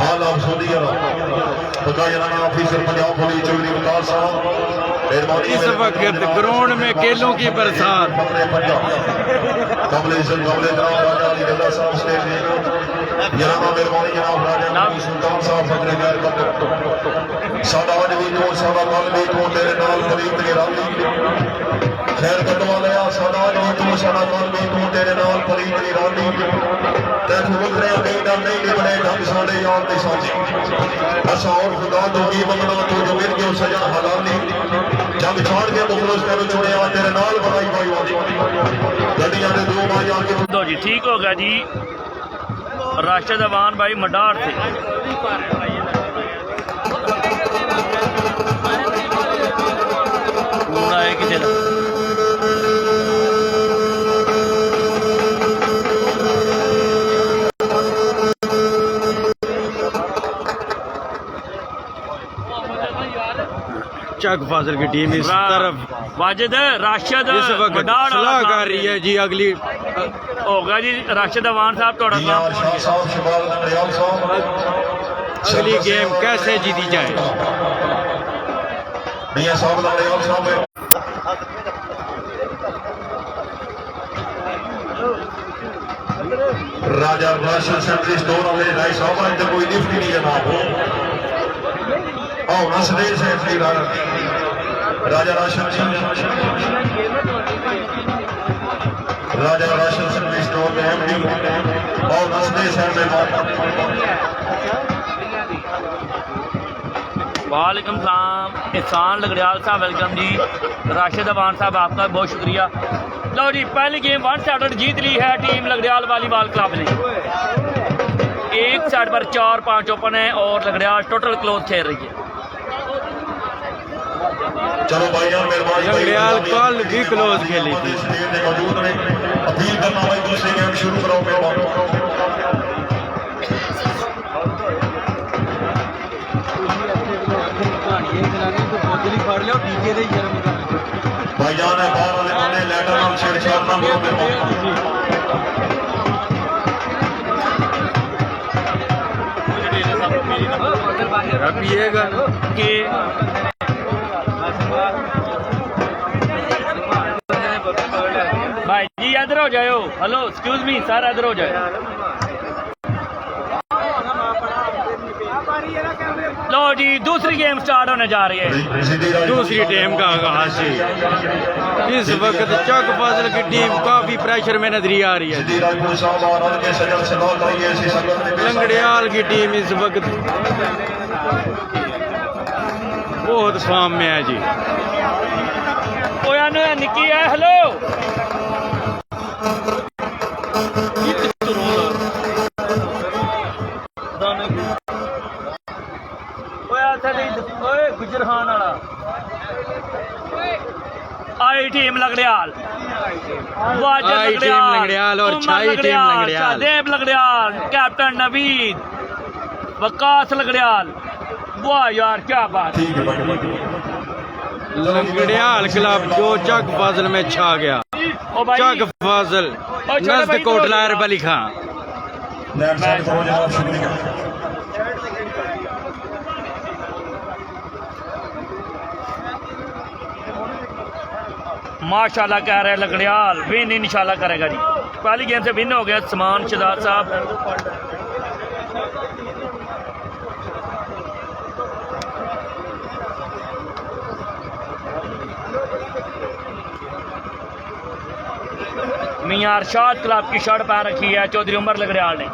Speaker 1: हाल आप सऊदी अरब बकायराना ऑफिसर पंजाब पुलिस चौधरी मुख्तार साहब
Speaker 3: इस वक्त ग्राउंड में केलों की बरसात।
Speaker 1: कमले जनाब राजा अली गल्ला साहब स्टेज जनाब मेहरबानी जनाब राजा सुल्तान साहब फकरे गैर साडा अज भी तो साडा कल भी तो तेरे नाल फरीद के राजी खैर कदमा लिया साडा अज भी तो साडा कल भी तो तेरे नाल फरीद के राजी तैनू वखरे नहीं डर नहीं निकले ढंग साडे यार ते साजी असा और खुदा तो की मंगना तू जो मिल गयो सजा हलाली जंग छाड़ के मुखलस कर छोड़िया तेरे नाल बनाई पाई वाली गड्डियां दे दो मां जाके
Speaker 2: दो जी ठीक हो गया जी राशिद अवान भाई मडार से पूरा है किसी का
Speaker 3: चक फाजिल की टीम इस तरफ
Speaker 2: वाजिद राशिद
Speaker 3: इस वक्त
Speaker 2: मडार
Speaker 3: सलाह कर रही है जी अगली
Speaker 2: होगा जी राशिद अवान साहब थोड़ा
Speaker 1: यार शाह साहब शबाल नरियाल साहब
Speaker 3: अगली गेम कैसे जीती जाए।
Speaker 1: मियां साहब नरियाल साहब राजा राशन सेंट्री स्टोर वाले राय साहब आज कोई लिफ्ट नहीं जनाब आओ नसले सेंट्री राजा राशन राजा राशन सेंट्री स्टोर में एमडी और नसले सेंट्री
Speaker 2: वालेकुम सलाम एहसान लगड़ियाल साहब वेलकम जी राशिद अवान साहब आपका बहुत शुक्रिया। लो जी पहली गेम 1 सेट जीत ली है टीम लगड़ियाल वॉलीबॉल क्लब ने। एक साइड पर 4-5 ओपन है और लगड़ियाल टोटल क्लोज खेल रही है।
Speaker 1: चलो भाईजान मेहरबानी
Speaker 3: लगड़ियाल कल भी क्लोज खेली थी।
Speaker 1: मौजूद ने अपील करना भाई दूसरी गेम शुरू करो मेहरबान भाईजान है बाहर वाले आने लैटर नाल छेड़छाड़ ना करो मेहरबान
Speaker 3: पिएगा
Speaker 2: कि भाई जी इधर हो जाओ। हेलो एक्सक्यूज मी सर इधर हो जाओ। लो जी दूसरी गेम स्टार्ट होने जा रही है।
Speaker 3: दूसरी टीम का आगाज है। इस वक्त चक फाजिल की टीम काफी प्रेशर में नजर आ रही है। लंगड़ियाल की टीम इस वक्त बहुत फॉर्म में है जी।
Speaker 2: निकी है हेलो गुजर खान वाला आई टीम लगड़ियाल
Speaker 3: आई टीम लगड़ियाल और छाई टीम लगड़ियाल
Speaker 2: देव लगड़ियाल कैप्टन नवीद वकास लगड़ियाल। वाह यार क्या बात।
Speaker 3: लंगड़ियाल क्लब जो चक फाजिल में छा गया। चक फाजिल नज़द कोटला अरब अली खां
Speaker 2: माशाल्लाह कह रहे लगड़ियाल विन इंशाल्लाह करेगा जी। पहली गेम से विन हो गया समान शहजाद साहब। मियां अरशाद क्लब की शर्ट पहन रखी है चौधरी उमर लगड़ियाल ने।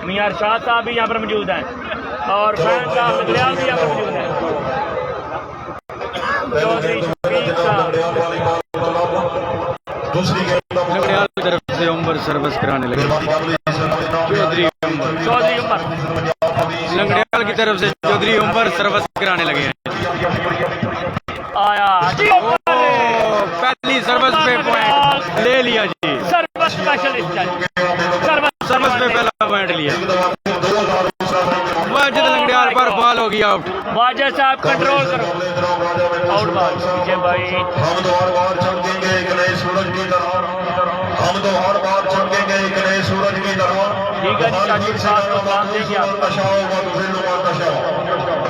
Speaker 2: मियां अरशाद साहब भी यहाँ पर मौजूद हैं और फैन साहब लगड़ियाल भी यहाँ पर मौजूद हैं। चौधरी
Speaker 3: लगड़ियाल की तरफ से उमर सर्विस कराने लगे। चौधरी
Speaker 2: उमर
Speaker 3: लंगड़ियाल की तरफ से चौधरी उमर सर्विस कराने लगे हैं।
Speaker 2: आया
Speaker 3: पहली सर्विस पे पॉइंट ले लिया जी।
Speaker 2: सर्विस स्पेशलिस्ट
Speaker 3: सर्विस पे पहला पॉइंट लिया। वाजिद लंगड़ियाल पर बॉल हो गया आउट।
Speaker 2: वाजिद साहब कंट्रोल करो आउट बॉल ठीक भाई।
Speaker 1: हम तो हर बार चमकेंगे एक नए सूरज की तरह। हम तो हर बार चमकेंगे एक नए सूरज की तरह।
Speaker 2: ठीक है जी चाची साहब को बात देंगे आप।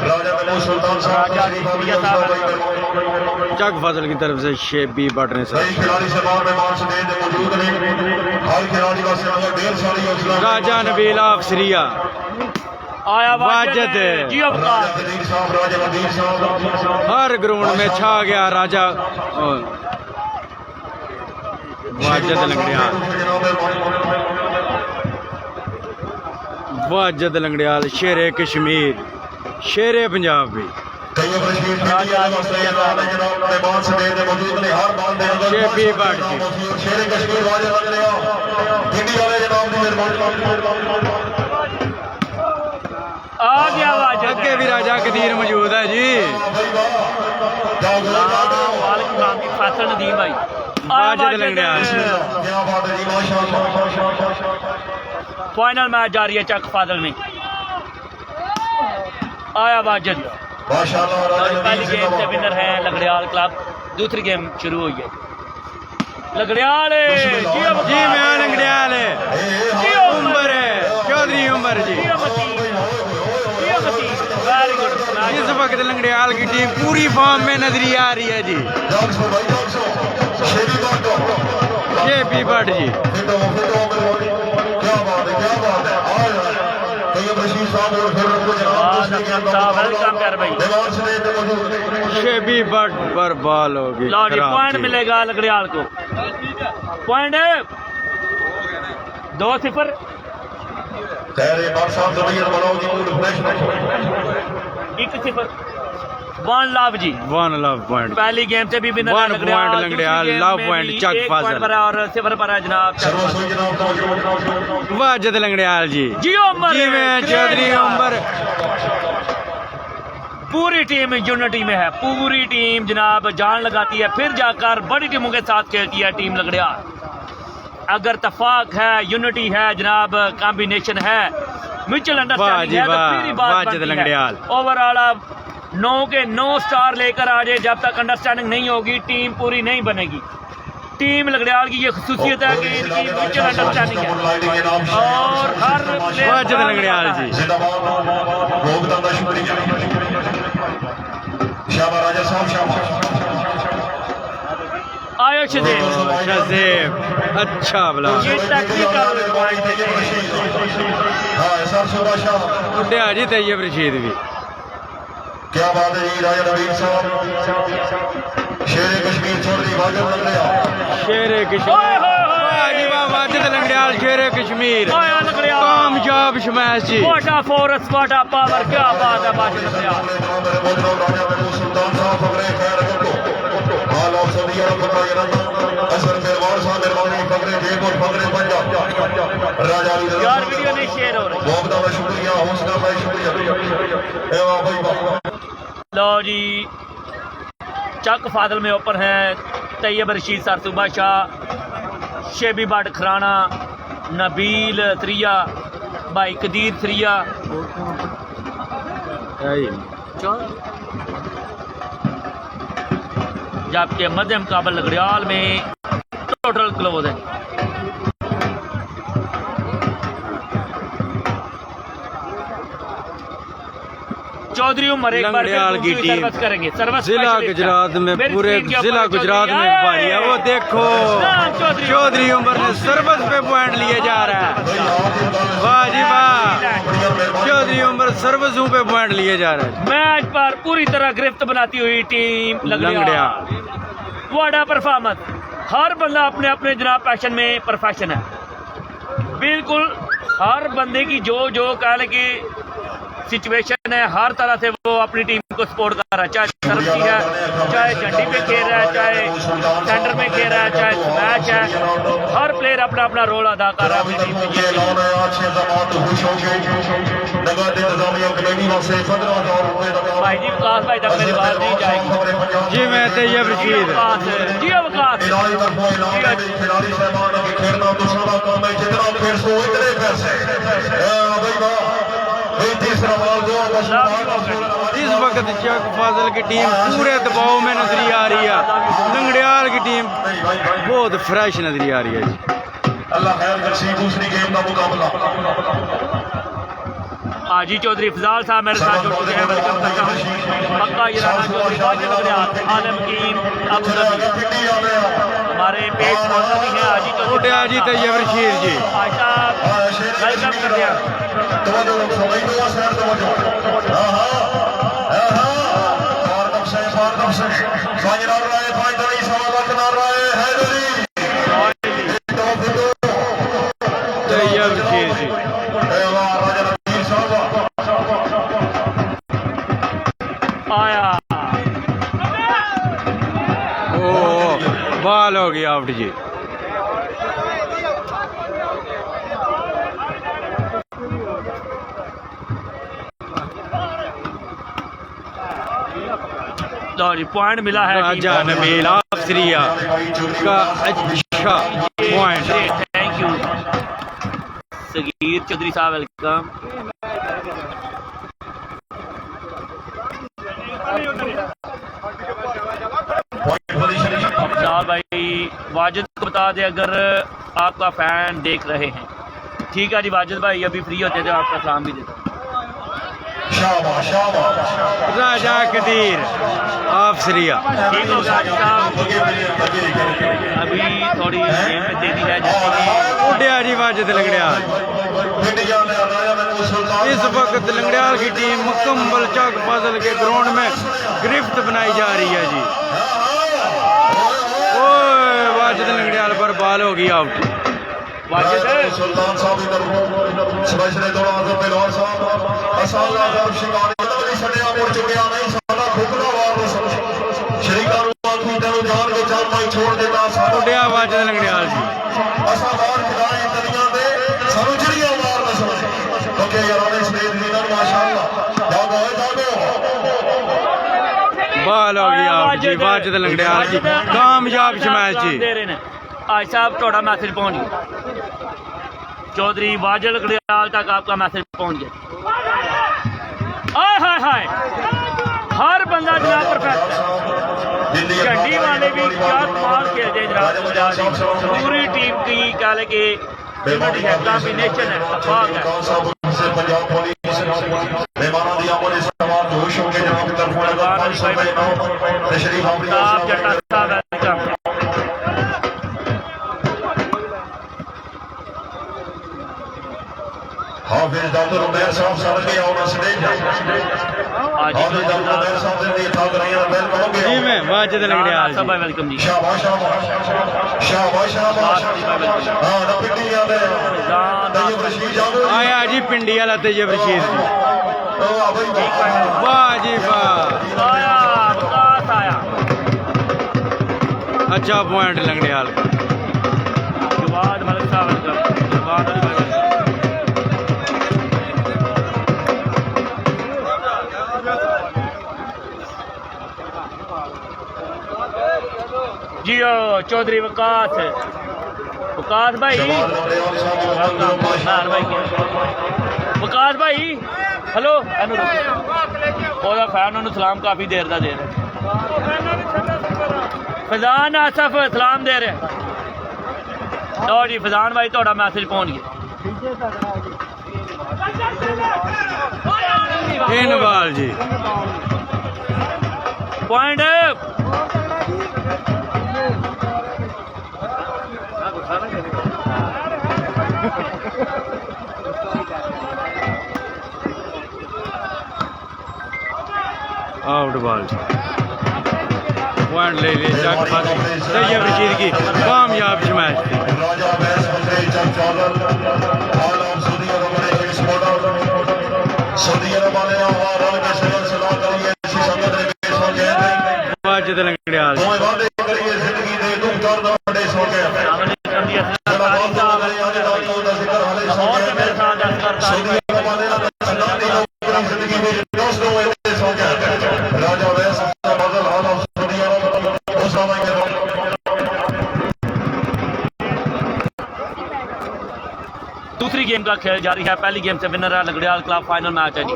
Speaker 1: राजा सुल्तान साहब
Speaker 3: चक फाजल की तरफ से शेबी बट ने सर
Speaker 1: कई खिलाड़ी से बाहर में मान से दे मौजूद ने हर खिलाड़ी का सिर्फ 1.5 साल हौसला
Speaker 3: राजा नबील आफसरिया
Speaker 2: आया
Speaker 3: वाजिद।
Speaker 2: जी अवकाश
Speaker 1: नदीर साहब राजा नदीर साहब
Speaker 3: हर ग्राउंड में छा गया राजा वाजिद लंगड़ियाल वाजिद लंगड़ियाल शेरे कश्मीर शेरे पंजाब भी
Speaker 1: कई रशीद राजा जनाब मेहमान से दे मौजूद ने हर बाल दे
Speaker 3: शेबी बट जी
Speaker 1: शेरे कश्मीर वाले बन लिया हिंदी वाले जनाब की मेहरबानी
Speaker 2: आ गया वाजिद
Speaker 3: अगे भी राजा कदीर मौजूद है जी
Speaker 2: वालेकुम सलाम जी फासल नदीम भाई
Speaker 3: वाजिद लंगड़ियाल
Speaker 1: क्या बात है जी माशाल्लाह
Speaker 2: फाइनल मैच जारी है चक फाजल में आया वाजिद
Speaker 1: माशाल्लाह
Speaker 2: और पहली गेम से विनर है लंगड़ियाल क्लब दूसरी गेम शुरू हुई है लंगड़ियाल
Speaker 3: जी मैं लंगड़ियाल उमर है चौधरी उमर जी
Speaker 2: वेरी गुड
Speaker 3: इस वक्त लंगड़ियाल की टीम पूरी फॉर्म में नजरी आ रही है जी शेबी बट जी
Speaker 1: क्या बात है क्या बात है रशीद साहब और फिर
Speaker 2: वेलकम कर भाई
Speaker 3: शेबी बट पर बॉल होगी
Speaker 2: लो जी
Speaker 3: खराब
Speaker 2: पॉइंट
Speaker 3: जी।
Speaker 2: मिलेगा लंगड़ियाल को पॉइंट 2-0
Speaker 1: तेरे बाप साहब तबीयत बनाओ जी मूड फ्रेश
Speaker 2: 1-0 वन लव जी
Speaker 3: वन लव पॉइंट
Speaker 2: पहली गेम से भी winner
Speaker 3: One point Langrial, love point चक फाजल।
Speaker 2: पर और 0 पर है जनाब चक
Speaker 1: सर्वसोई जनाब
Speaker 3: वाजिद लंगड़ियाल जी
Speaker 2: जी उमर
Speaker 3: जी मैं चौधरी उमर
Speaker 2: पूरी टीम यूनिटी में है पूरी टीम जनाब जान लगाती है फिर जाकर बड़ी टीमों के साथ खेलती है टीम लंगड़ियाल अगर तफाक है यूनिटी है जनाब कॉम्बिनेशन है म्यूचुअल अंडरस्टैंडिंग है तो
Speaker 3: वाह,
Speaker 2: फिर ही बात
Speaker 3: वाजिद
Speaker 2: बनती है
Speaker 3: लंगड़ियाल।
Speaker 2: ओवरऑल आप 9 के 9 स्टार लेकर आ जाए जब तक अंडरस्टैंडिंग नहीं होगी टीम पूरी नहीं बनेगी टीम लंगड़ियाल की ये खसूसियत है कि इनकी म्यूचुअल अंडरस्टैंडिंग है और हर प्लेयर
Speaker 3: वाजिद लंगड़ियाल जी
Speaker 1: भोगदान का शुक्रिया शाबाश राजा साहब शाबाश
Speaker 2: आयो शदेब
Speaker 3: शज़ेब अच्छा बला
Speaker 2: ये टेक्निकल पॉइंट है
Speaker 1: हाँ सर सुबाशाह
Speaker 3: उड्या जी तैयब रशीद भी
Speaker 1: क्या बात है जी राजा नवीन साहब शेरे कश्मीर चौधरी वाजिद लंगड़ियाल
Speaker 3: शेरे कश्मीर वाह जी वाह वाजिद लंगड़ियाल शेरे कश्मीर
Speaker 2: आया लंगड़ियाल
Speaker 3: कामयाब स्मैश जी
Speaker 2: वाटा फोर्स वाटा पावर क्या बात है वाजिद लंगड़ियाल
Speaker 1: राजा महमूद सुल्तान साहब फकरे खैर हाल ऑफ सऊदी अरब का असर मेहरबान साहब मेहरबानी फकरे जेब और फकरे पंजाब राजा अली
Speaker 2: यार वीडियो नहीं शेयर हो रही
Speaker 1: बहुत बहुत शुक्रिया हौसला भाई शुक्रिया ए वाह भाई वाह
Speaker 2: लो जी चक फादल में ओपन है तैयब रशीद सरसुबा शाह शेबी बट खराना नबील त्रिया भाई कदीर त्रिया जबकि मध्य मुकाबला लंगड़ियाल में टोटल क्लोज है चौधरी उमर एक बार
Speaker 3: लंगड़ियाल की टीम
Speaker 2: सर्विस करेंगे सर्विस
Speaker 3: जिला गुजरात में पूरे जिला गुजरात में भारी है वो देखो चौधरी उमर ने सर्विस पे पॉइंट लिए जा रहा है वाह जी वाह चौधरी उमर सर्विसों पे पॉइंट लिए जा रहा है
Speaker 2: मैच पर पूरी तरह गिरफ्त बनाती हुई टीम
Speaker 3: लंगड़ियाल
Speaker 2: वाड़ा परफॉर्मेंस हर बंदा अपने अपने जनाब पैशन में प्रोफेशन है बिल्कुल हर बंदे की जो जो कहने की सिचुएशन है हर तरह से वो अपनी टीम को सपोर्ट कर रहा है चाहे सर्व की है चाहे झंडी पे खेल रहा है चाहे सेंटर में खेल रहा है चाहे मैच है हर प्लेयर अपना अपना रोल अदा कर रहा है अपनी टीम के लिए भाई जी विकास भाई तक मेरी बात नहीं जाएगी
Speaker 3: जी मैं तैयब रशीद
Speaker 2: जी अवकाश
Speaker 3: इस वक्त चक फाजल की टीम पूरे दबाव में नजरी आ रही है लंगड़ियाल की टीम बहुत फ्रेश नजरी आ रही है जी
Speaker 1: अल्लाह खैर करसी दूसरी गेम का मुकाबला
Speaker 2: हाजी चौधरी फजाल साहब मेरे साथ जुड़ चुके हैं, वेलकम करता हूँ। मक्का ईराना चौधरी वाजिद लंगड़ियाल, आलम कीम अबू धाबी, हमारे पेट स्पॉन्सर भी हैं हाजी चौधरी
Speaker 3: छोटे हाजी तैयब रशीद जी।
Speaker 2: भाई साहब वेलकम करते हैं।
Speaker 3: तैयब रशीद जी।
Speaker 2: आया
Speaker 3: ओ बाल हो गया आउट जी।
Speaker 2: लो जी पॉइंट मिला है टीम
Speaker 3: राजा
Speaker 2: को।
Speaker 3: नबील आफसरिया का अच्छा point.
Speaker 2: Thank you Sagheer Chaudhry साहब, वेलकम। अफजाल भाई वाजिद को बता दें अगर आपका फैन देख रहे हैं। ठीक है जी वाजिद भाई, अभी फ्री होते तो आपका सलाम भी देता हूँ।
Speaker 3: राजा कदीर आफसरिया।
Speaker 2: ठीक हो गया साहब, अभी थोड़ी गेम में तेजी है जैसे
Speaker 3: छोटे हाजी वाजिद लंगड़ियाल। इस वक्त लंगड़ियाल की टीम मुकम्मल चक फाजल के ग्राउंड में गिरफ्त बनाई जा रही है जी। ओए वाजिद लंगड़ियाल पर बाल होगी आउट।
Speaker 2: वाजिद
Speaker 1: सुल्तान साहब की तरफ स्पेशल दौरा आजम बिलाल साहब असाला और शिकारी भी छड़िया मुड़ चुकिया नहीं साला खुकला वार शरीका रूपाल की तरफ जान के चार माई छोड़ देता साडा
Speaker 3: छोटे वाजिद लंगड़ियाल जी।
Speaker 1: असा बार खिलाए दुनिया दे सानू जड़िया मार न सके ओके यार इस स्टेज लीडर माशाअल्लाह जागो
Speaker 3: बाल हो गई आउट जी। वाजिद लंगड़ियाल जी कामयाब शमैच जी।
Speaker 2: दे रहे हैं आज साहब, थोड़ा मैसेज पहुंच गया चौधरी वाजिद लंगड़ियाल तक, आपका मैसेज पहुंच गया। आय हाय हाय, हर बंदा जनाब परफेक्ट। झंडी वाले भी क्या कमाल खेलते हैं जनाब, पूरी टीम की कह लें कि कॉम्बिनेशन है, अफाक है।
Speaker 1: पंजाब पुलिस मेहमानों दी आमद इस तमाम जोश हो के जनाब की तरफ तशरीफ
Speaker 2: साहब जट्टा साहब वेलकम।
Speaker 1: हाफिज डॉक्टर उमैर साहब सर के और स्टेज हाफिज डॉक्टर उमैर साहब से दी था रही है वेलकम हो
Speaker 3: जी मैं वाजिद लंगड़ियाल
Speaker 2: सब
Speaker 3: जी।
Speaker 2: वेलकम जी।
Speaker 1: शाबाश शाबाश शाबाश शाबाश हां ना पिंडी याद है तैयब रशीद जागो
Speaker 3: आया जी पिंडी वाला तैयब रशीद जी।
Speaker 1: ओ भाई
Speaker 3: वाह जी वाह,
Speaker 2: आया विकास आया,
Speaker 3: अच्छा पॉइंट लंगड़ियाल का।
Speaker 2: जवाद मलिक साहब वेलकम। जवाद अली भाई जियो चौधरी वकास भाई, वकास भाई हेलो फैन उन्होंने सलाम काफ़ी देर का दे रहे। फैजान आसफ सलाम दे रहे। लो जी फैजान भाई थोड़ा मैसेज पहुंच गया।
Speaker 3: इनबाल जी
Speaker 2: पॉइंट
Speaker 3: आउट बॉल पॉइंट ले लिए चक फाजिल तैयब रशीद की कामयाब मैच थी।
Speaker 1: राजा बैस मंत्री चक फाजिल आलम सऊदी अरब में एक्सपोर्टर सऊदी अरब वाले और रल के सलाम सलाम करिए इसी संगत ने पेश हो गए
Speaker 3: वाजिद लंगड़ियाल
Speaker 1: दोए वादे करिए जिंदगी दे तुम कर दो बड़े सो गए
Speaker 2: मेरे साथ
Speaker 1: सऊदी अरब वाले जिंदगी में दोस्तों ऐसे सो गए राजा बैस फाजिल आलम सऊदी अरब उसामा के
Speaker 2: दूसरी गेम का खेल जारी है। पहली गेम से विनर है लंगड़ियाल क्लब, फाइनल मैच है जी।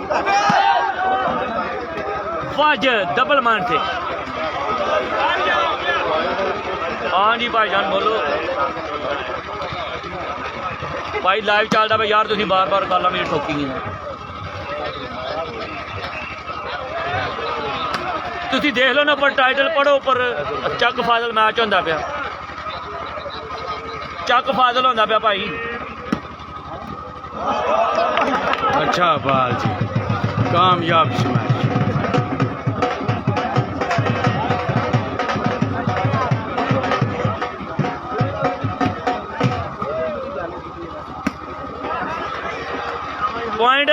Speaker 2: वाजिद डबल मार थे। हाँ जी भाईजान बोलो भाई, लाइव चलता भाई यार, तुम बार बार गाला मेरी ठोकी हैं। ਤੁਸੀਂ ਦੇਖ ਲਓ ਨਾ ਉੱਪਰ ਟਾਈਟਲ ਪੜੋ ਉੱਪਰ ਚੱਕ ਫਾਜ਼ਲ ਮੈਚ ਹੁੰਦਾ ਪਿਆ ਚੱਕ ਫਾਜ਼ਲ ਹੁੰਦਾ ਪਿਆ ਭਾਈ
Speaker 3: अच्छा बाल जी कामयाब स्मैश
Speaker 2: पॉइंट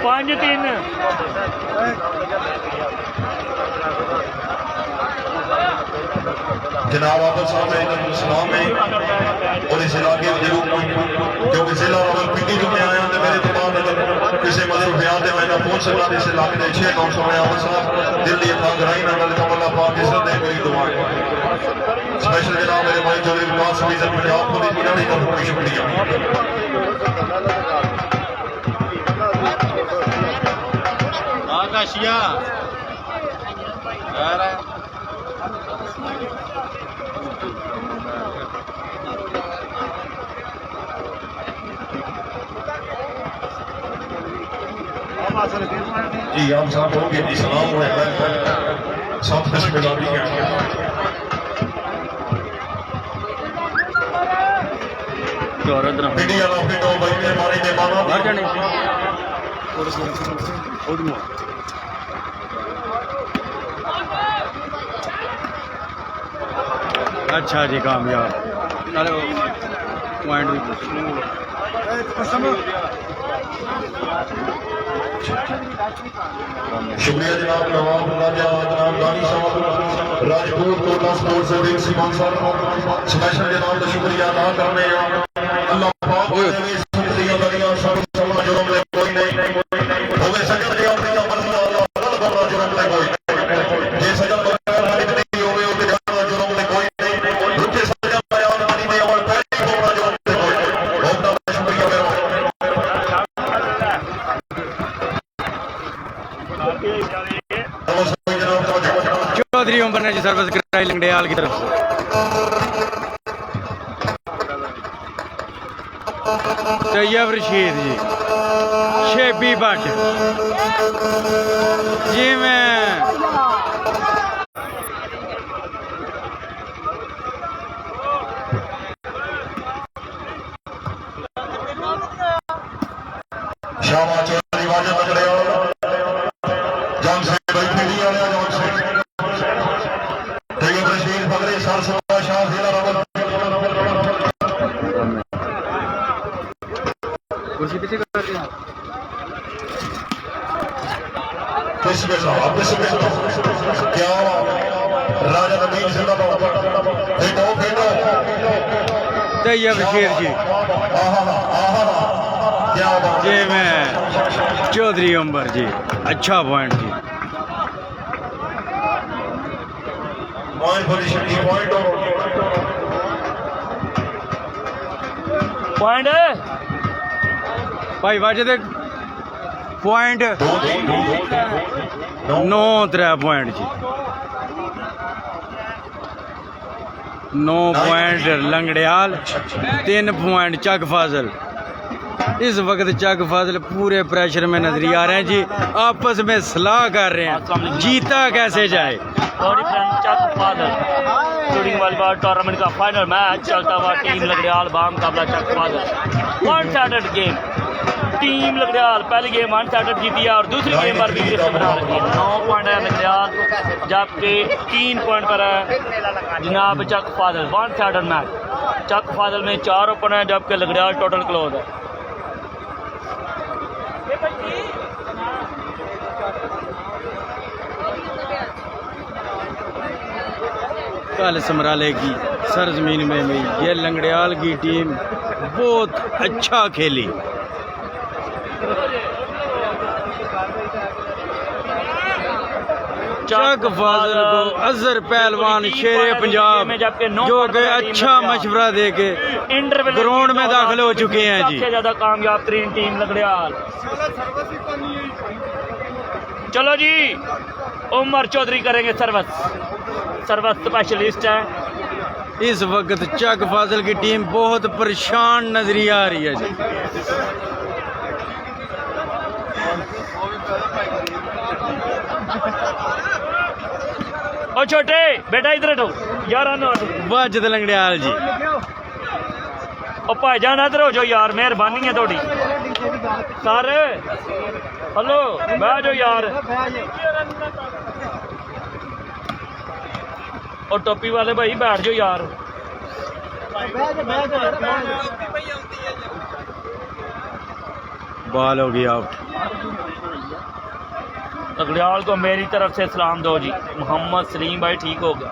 Speaker 2: पाँच तीन
Speaker 1: जनाब आदम साहब सलाम है और इस इलाके क्योंकि जिला अवल पिंडी जो मैं आया तो मेरे दिमाग में किसी मसरूफियात में मैं पहुंच सका इस इलाके के 6 काउंसलर में आवन साहब दिल्ली था गराई ना गल कमला पाक इस दे मेरी दुआएं स्पेशल जनाब मेरे भाई जो विकास वीजन में आपको भी नहीं बहुत शुक्रिया
Speaker 3: आकाशिया
Speaker 1: जी आप साहब हो गए जी सलाम हुए सब बिस्मिल्लाह है मीडिया का फिटो भाई ने मारी ने मानो
Speaker 3: अच्छा जी कामयाब पॉइंट भी
Speaker 1: शुक्रिया जनाब नवाब राजा जनाब दानी साहब राजपूत कोटला स्पोर्ट्स सर्विस सीमान साहब स्पेशल जनाब का शुक्रिया अदा करने अल्लाह पाक ने इस दुनिया दुनिया सब समा जुर्म ले कोई नहीं होवे सजन के अपनी मर्जी अल्लाह बड़ा जुर्म ले कोई जे सजन बगैर हर नहीं होवे उते जाना जुर्म ले कोई नहीं रुके सजन बयान नहीं में और पहली बड़ा जुर्म ले कोई बहुत शुक्रिया मेरा
Speaker 3: चौधरी उमर ने जी सर्विस कराई लंगड़ियाल की तरफ से तैयब रशीद जी शेबी भट्ट जी मैं
Speaker 1: शामा चौधरी वाजद लंगड़ियाल जंग से बैठी नहीं आ रहा जंग से तैयब रशीद बगरे सरसवा शाह जिला रवल
Speaker 3: कुर्सी पीछे कर दिया
Speaker 1: बिस्मिल्लाह क्या राजा नबील जिंदाबाद फेंको फेंको
Speaker 3: तैयब रशीद जी
Speaker 1: क्या बात
Speaker 3: जी मैं चौधरी उमर जी अच्छा पॉइंट जी
Speaker 1: पॉइंट पोजीशन की पॉइंट
Speaker 2: पॉइंट
Speaker 3: भाई वाजिद पॉइंट 9-3 पॉइंट जी 9 पॉइंट लंगड़ियाल 3 पॉइंट चक फाजल इस वक्त चक फाजल पूरे प्रेशर में नजर आ रहे हैं जी आपस में सलाह कर रहे हैं जीता कैसे जाए
Speaker 2: शूटिंग वॉलीबॉल टूर्नामेंट का फाइनल मैच चलता हुआ टीम लंगड़ियाल बाम मुकाबला Chak Fazal one sided game team Langarial पहली गेम वन साइडेड जीती है और दूसरी गेम पर भी बना रही है 9 पॉइंट है लंगड़ियाल जबकि 3 पॉइंट पर है जनाब चक फाजल वन साइडेड मैच चक फाजल में 4 ओपन है जबकि लंगड़ियाल टोटल क्लोज है
Speaker 3: कल समराले की सरजमीन में भी ये लंगड़ियाल की टीम बहुत अच्छा खेली चक फाजल को अजहर पहलवान शेर पंजाब जो कि अच्छा मशवरा दे के ग्राउंड में दाखिल हो चुके हैं जी।
Speaker 2: सबसे ज्यादा कामयाब तरीन टीम लंगड़ियाल। चलो जी, उमर चौधरी करेंगे सर्वस स्पेशलिस्ट है।
Speaker 3: इस वक्त चक फाजल की टीम बहुत परेशान नजरी आ रही है जी।
Speaker 2: ओ छोटे बेटा इधर हटो यार,
Speaker 3: वाजिद लंगड़ियाल जी।
Speaker 2: ओ भाईजान इधर हो जाओ यार, मेहरबानी है थोड़ी। सर हेलो, बह जाओ यार। और टोपी वाले भाई बैठ जाओ यार।
Speaker 3: बाल हो गया आउट।
Speaker 2: लंगड़ियाल को मेरी तरफ से सलाम दो जी। मोहम्मद सलीम भाई ठीक हो गया।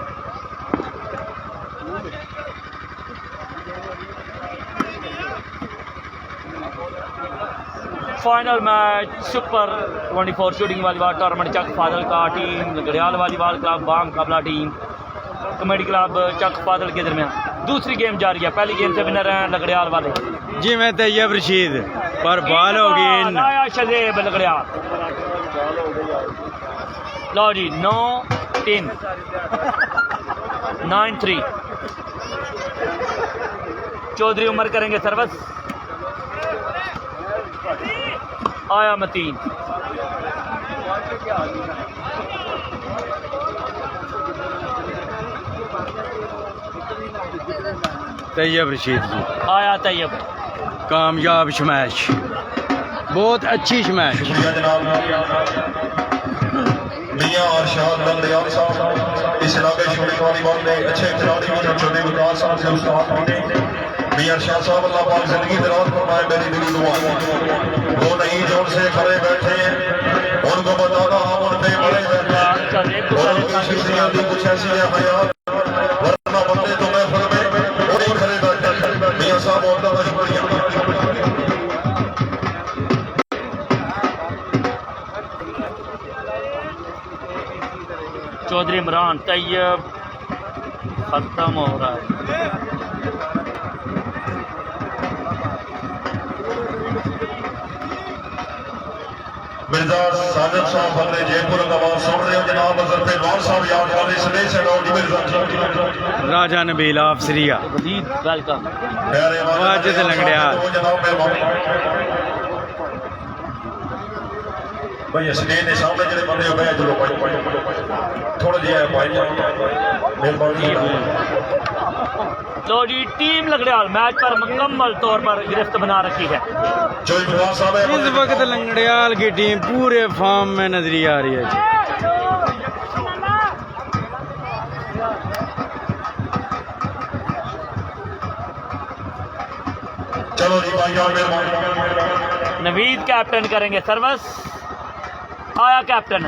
Speaker 2: Final match super 24 shooting volleyball tournament Chak Fadal का टीम लंगड़ियाल वॉलीबॉल क्लब बामुकाबला team committee club Chak Fadal के दरमियान दूसरी गेम जारी है। पहली गेम से विनर हैं लंगड़ियाल वाले
Speaker 3: जी। मैं तैयब रशीद पर बाल हो गई।
Speaker 2: आया शजेब लंगड़ियाल। लो जी 9-3 9-3। चौधरी उमर करेंगे सर्वस। आया मतीन।
Speaker 3: तैयब रशीद जी।
Speaker 2: आया तैयब।
Speaker 3: कामयाब स्मैश, बहुत अच्छी स्मैश।
Speaker 1: शुक्रिया जनाब मियां अरशाद लंगड़ियाल साहब। इस इलाके शूटिंग वॉलीबॉल में अच्छे खिलाड़ी भी जो छोटे विकास साहब से उस्ताद भी ने। मियां अरशाद साहब अल्लाह पाक जिंदगी दराज फरमाए, मेरी दिली दुआ है। वो नहीं जो उनसे खड़े बैठे हैं उनको बताना, हम उन पे बड़े बैठे हैं। और उनकी शख्सियत भी कुछ ऐसी है हयात, वरना बंदे तो महफिल में वो नहीं खड़े बैठे। मियां साहब बहुत बहुत शुक्रिया।
Speaker 2: चौधरी इमरान तैयब खत्म हो रहा है।
Speaker 1: मिर्जा साजिद साहब बंदे जयपुर का आवाज सुन रहे हो जनाब। अजहर पहलवान साहब याद वाले स्नेह से लौटी मिर्जा
Speaker 3: राजा नबील आफसरिया
Speaker 2: वेलकम।
Speaker 3: वाजिद लंगड़ियाल।
Speaker 1: भाई स्टेज के सामने जो बंदे हो गए चलो थोड़ा जिहा भाई मेहरबानी।
Speaker 2: लो जी, टीम लंगड़ियाल मैच पर मुकम्मल तौर पर गिरफ्त बना रखी है।
Speaker 1: जो इमरान साहब है
Speaker 3: इस वक्त लंगड़ियाल की टीम पूरे फॉर्म में नजरी आ रही है जी।
Speaker 1: चलो जी भाई यार मेहरबानी।
Speaker 2: नवीद कैप्टन करेंगे सर्वस। आया कैप्टन।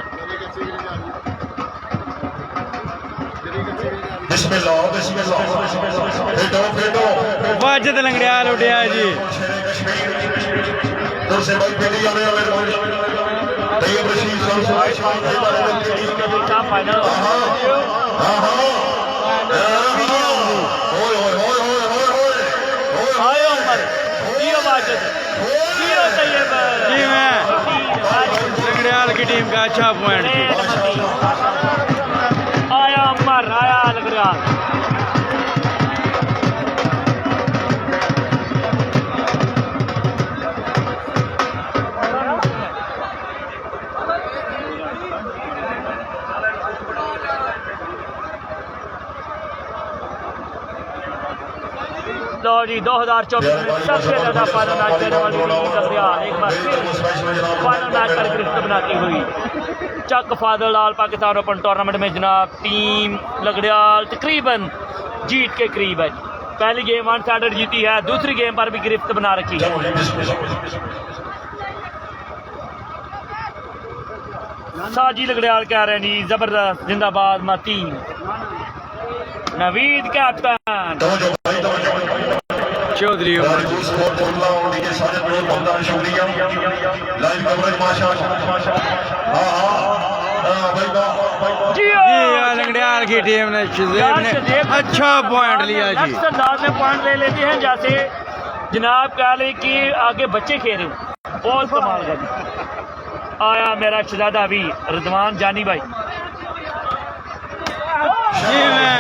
Speaker 1: बिस्मिल्लाह बिस्मिल्लाह फेटो फेटो।
Speaker 3: वाजिद लंगड़ियाल उठिया जी।
Speaker 1: तो से भाई पहली आने वाले तैयब रशीद साहब
Speaker 2: फाइनल आया उमर जियो वाजिद जियो तैयब
Speaker 3: जी। मैं लंगड़ियाल की टीम का अच्छा पॉइंट।
Speaker 2: आया उमर आया लंगड़ियाल। लो जी 2024 में सबसे ज्यादा फाइनल मैच खेलने वाली टीम लंगड़ियाल एक बार फिर फाइनल मैच पर गिरफ्त बनाती हुई चक फादल लाल पाकिस्तान ओपन टूर्नामेंट में जनाब टीम लंगड़ियाल तकरीबन जीत के करीब है। पहली गेम 1 साइडेड जीती है, दूसरी गेम पर भी गिरफ्त बना रखी है। साजी लंगड़ियाल कह रहे हैं जी जबरदस्त जिंदाबाद मतीन। नवीद कैप्टन।
Speaker 3: चौधरी
Speaker 1: शुक्रिया लाइव कवरेज माशाल्लाह। हाँ हाँ भाई
Speaker 3: लंगड़ियाल की टीम ने शज़ेब ने अच्छा पॉइंट लिया जी।
Speaker 2: नेक्स्ट अंदाज में पॉइंट ले लेते हैं, जैसे जनाब कह लें कि आगे बच्चे खेल रहे हैं। बहुत कमाल का आया मेरा शहजादा भी रिजवान जानी भाई।
Speaker 3: जी मैं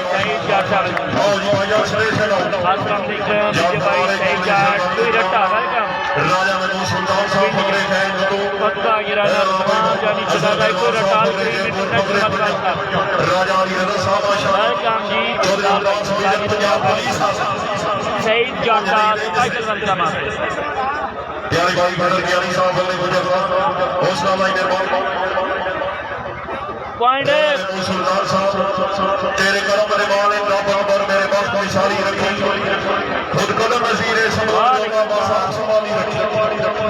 Speaker 2: सईद जाट साहब, अस्सलाम वालेकुम मुझे भाई सईद जाट कोई रट्टा वेलकम
Speaker 1: राजा महमूद सुल्तान साहब फकरे खैर
Speaker 2: पक्का गिराना रिजवान जानी शहजादा कोई रट्टा
Speaker 1: राजा अली रज़ा साहब माशाअल्लाह
Speaker 2: वेलकम जी
Speaker 1: पंजाब पुलिस
Speaker 2: सईद जाट का स्पेशल वेलकम आप
Speaker 1: प्यारे भाई बदर ज्ञानी साहब बल्ले गुजरात हौसला भाई मेहरबान
Speaker 2: पॉइंट
Speaker 1: सुल्तान साहब तेरे करम रहमान रब अकबर मेरे पास कोई सारी रखी खुद कदम नज़ीर संभाली रखी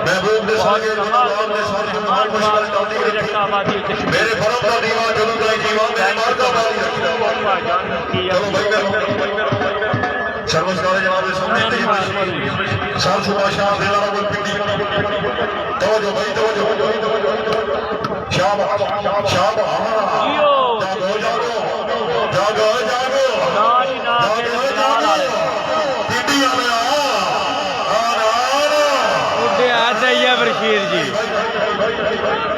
Speaker 1: महबूब दे सागे जलाल दे सारे जमाल मुश्किल डाली रखी मेरे फरम का दीवा जलू का जीवन मेरे मार का बाली रखी चलो भाई सर्वस गाले जनाब सामने साल सुबह शाह दिलारा गुल पिंडी तवज्जो भाई तवज्जो शाबाश शाबाश जागो जागो जागो जागो
Speaker 2: नाली ना
Speaker 1: पिंडी आ गया
Speaker 3: उड्डे तैयब रशीद जी।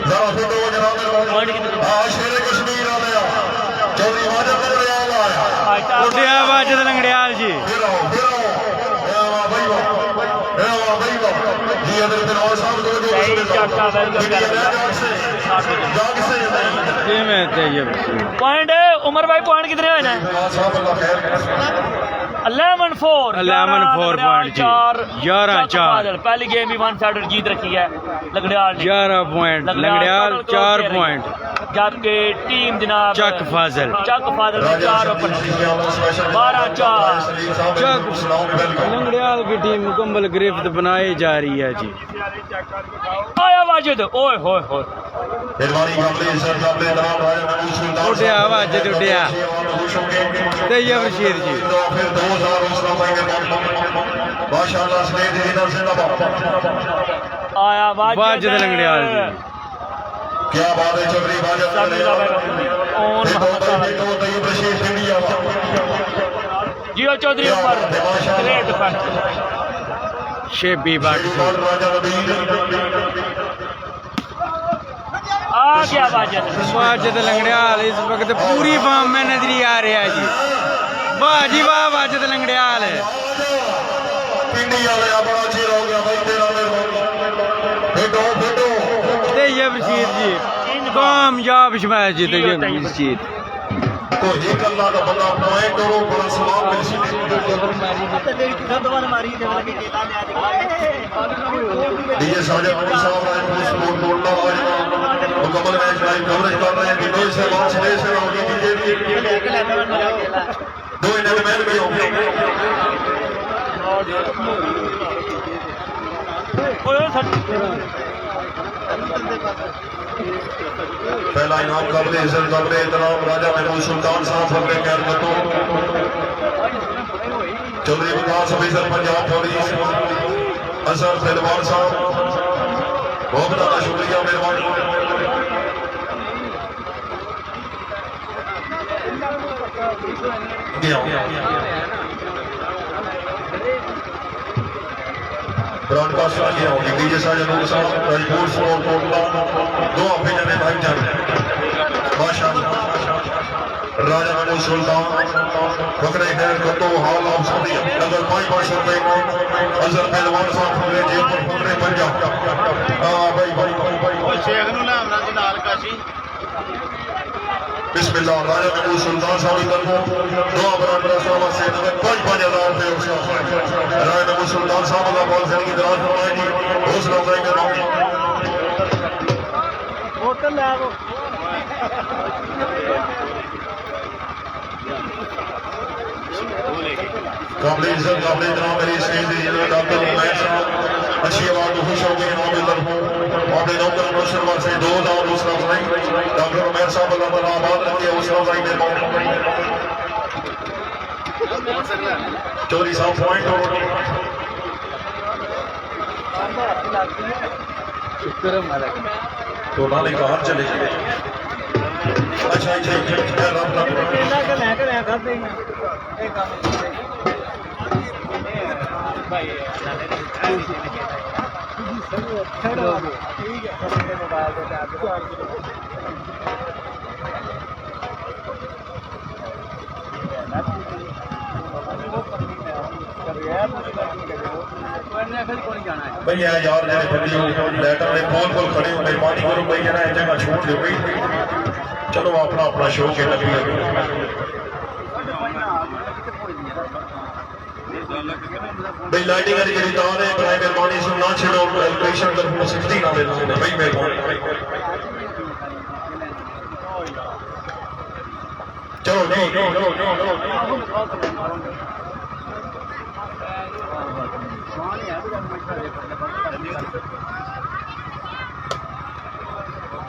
Speaker 1: जरा फोटो जनाब शेर कश्मीर आ गया चौधरी वाजद लंगड़ियाल आया
Speaker 3: उड्डे वाजिद लंगड़ियाल जी।
Speaker 1: फिर आओ भाई जी अदर बिलाल साहब को जो जाग से
Speaker 3: जी मैं तैयब रशीद।
Speaker 2: पॉइंट उमर भाई पॉइंट कितने हुए हैं?
Speaker 1: साहब अल्लाह खैर
Speaker 2: 11-4
Speaker 3: 11-4 पॉइंट जी। 11-4
Speaker 2: पहली गेम भी वन साइड जीत रखी है लंगड़ियाल ने।
Speaker 3: 11 पॉइंट लंगड़ियाल 4 पॉइंट
Speaker 2: जबकि टीम जनाब
Speaker 3: चक फाजल
Speaker 2: 4 ओपन 12-4
Speaker 3: लंगड़ियाल की टीम मुकम्मल गिरफ्त बनाई जा रही है जी।
Speaker 2: आया वाजिद ओए होए होए
Speaker 3: उड्डे वाजिद उड्डे तैयब रशीद जी।
Speaker 2: आया
Speaker 3: वाजिद लंगड़ियाल जी।
Speaker 1: क्या बात है चौधरी
Speaker 2: जियो चौधरी ऊपर ग्रेट डिफेंस
Speaker 3: शेबी बाट
Speaker 2: आ गया
Speaker 3: वाजिद लंगड़ियाल इस वक्त पूरी फॉर्म में नजरी आ रहा है जी। वाह जी वाह वाजिद लंगड़ियाल तैयब रशीद जी कामयाब शमैश जी। तैयब रशीद
Speaker 1: तो एक अल्लाह का बंदा पॉइंट और बड़ा सवाब मिल डीजे साजद साहब स्पोर्ट बोलना मुकम्मल मैच लाइव कवरेज कर रहे हैं कि दो से बात से होगी दो इनमें मैच भी होंगे पहला इनाम काबिल इज्जत काबिल एहतराम राजा महमूद सुल्तान साहब फकरे खैर बतो चौधरी विकास ऑफिसर पंजाब पुलिस असर दिलवार साहब बहुत ज्यादा शुक्रिया मेहरबानी ब्रॉडकास्ट आगे होगी डीजे साजद साहब राजपुर स्पोर्ट कोटला दो अपने जने भाई जान माशाअल्लाह राजा महमूद सुल्तान फकरे खैर कतो हाल ऑफ सदी अगर 500 रुपए को अजर पहलवान साहब फकरे जेब पर फकरे पंजाब हां भाई शेख नु लामना जी नाल काशी बिस्मिल्लाह राजा महमूद सुल्तान साहब की तरफ दुआ बराबर साहब से 5,000 रुपए राजा महमूद सुल्तान साहब का बॉल जिंदगी दराज फरमाए जी हौसला अफजाई करवाएं
Speaker 4: होटल ले आओ
Speaker 1: काबिल इज्जत काबिल जनाब मेरी स्टेज दी डॉक्टर उमैर साहब अच्छी आवाज में खुश हो गए हमारे तरफ हमारे नौकर रोशन वासे 2000 हौसला अफजाई डॉक्टर उमैर साहब अल्लाह ताला आबाद रखे हौसला अफजाई मेहरबानी चौधरी साहब पॉइंट तो नाले कहां चले गए अच्छा
Speaker 4: केला के मैं कर खाते हैं एक काम भाई छोड़ो ठीक है मोबाइल पे चार्ज
Speaker 1: भैया यार मेरे बंदियों लेटर में बोल बोल खड़े हो मेहरबानी करो भाई जरा एक जगह छोड़ दो भाई चलो अपना अपना शौक है लगी भाई लाइटिंग वाली ਜਿਹੜੀ ਤਾਰ ਹੈ ਬਰਾਏ ਮਿਹਰਬਾਨੀ ਸੁਣ ਨਾ ਛੇੜੋ ਲੋਕੇਸ਼ਨ ਕਰ ਸਿੱਧੀ ਨਾ ਮਿਲੋ ਭਾਈ ਮਿਹਰਬਾਨੀ ਚਲੋ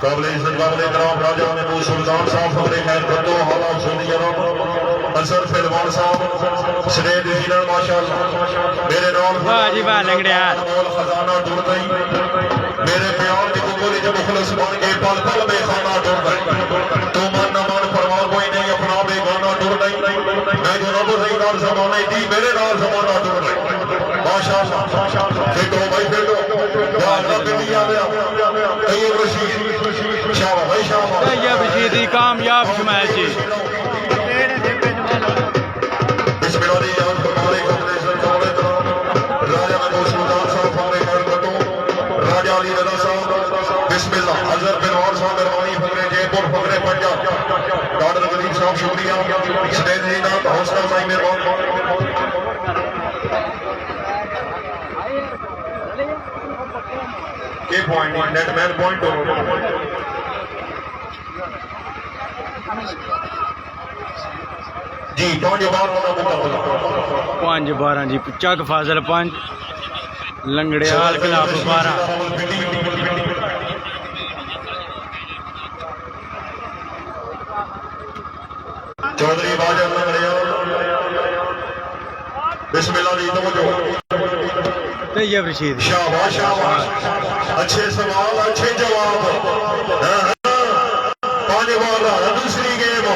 Speaker 1: काबले इज्जत काबले इकराम राजा महमूद सुल्तान साहब फखरे खैर बंदो हाला सुनी जनाब असर फिलवान साहब सनेद जीना माशाअल्लाह मेरे नाम
Speaker 3: वाह जी वाह लंगड़ियाल
Speaker 1: खजाना ढूंढ गई मेरे प्यार की कुकुली जब मुखलिस बन के पल पल में खाना ढूंढ गई तू मन न मन परवाह कोई नहीं अपना बेगाना ढूंढ गई मैं जो रब रहीदार जमाने दी मेरे नाल जमाना ढूंढ गई माशाअल्लाह फेंको भाई फेंको यार रब भी आ गया तैयब रशीद शाबाश भाई शाबाश
Speaker 3: तैयब रशीदी कामयाब शुमाइल जी
Speaker 1: बिस्मिल्लाह याद फरमाने कमरे से कमरे तरह राजा महमूद सुल्तान साहब फखरे खैर बंदो राजा अली रजा साहब बिस्मिल्लाह हजरत बिन और साहब मेहरबानी फखरे जयपुर फखरे पंजाब डॉक्टर गरीब साहब शुक्रिया सनेद जीना हौसला साईं मेहरबान के पॉइंट नेट मैन पॉइंट जी 5 बार वाला मुकाबला
Speaker 3: 5-12 जी चक फाजल 5 लंगड़ियाल क्लब 12
Speaker 1: चौधरी बाजा लंगड़ियाल बिस्मिल्लाह जी तवज्जो
Speaker 3: तैयब रशीद
Speaker 1: शाबाश शाबाश अच्छे सवाल अच्छे जवाब 5 बार दूसरी गेम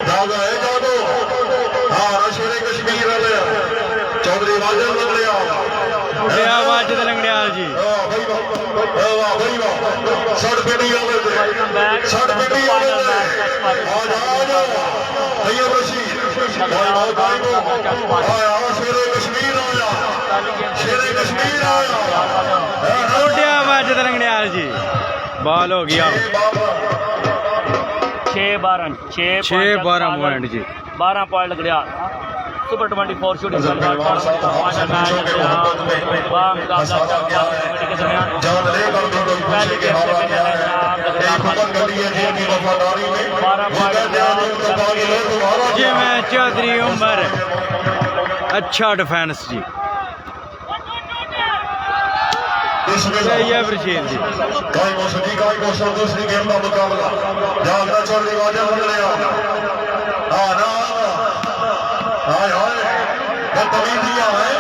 Speaker 1: धागा है जादू हाँ शेरे कश्मीर वाले चौधरी बाजा लंगड़ियाल
Speaker 3: वाजिद लंगड़ियाल जी
Speaker 1: वाह भाई वाह सड़ पेटी वाले सड़ पेटी वाले आजा तैयब रशीद आया शेरे कश्मीर आया शेरे कश्मीर आया
Speaker 3: वाजिद लंगड़ियाल जी बॉल हो गया 6-12 पॉइंट जी
Speaker 2: 12 पॉइंट लंगड़ियाल सुपर 24 शूटिंग
Speaker 3: जी मैं चौधरी उमर अच्छा डिफेंस जी तैयब रशीद जी
Speaker 1: गाय मौसमी गाय मौसम दूसरी गेम का मुकाबला जागना चौधरी बाजा लंगड़ियाल हाँ ना हाय हाय बदतमीजियां हैं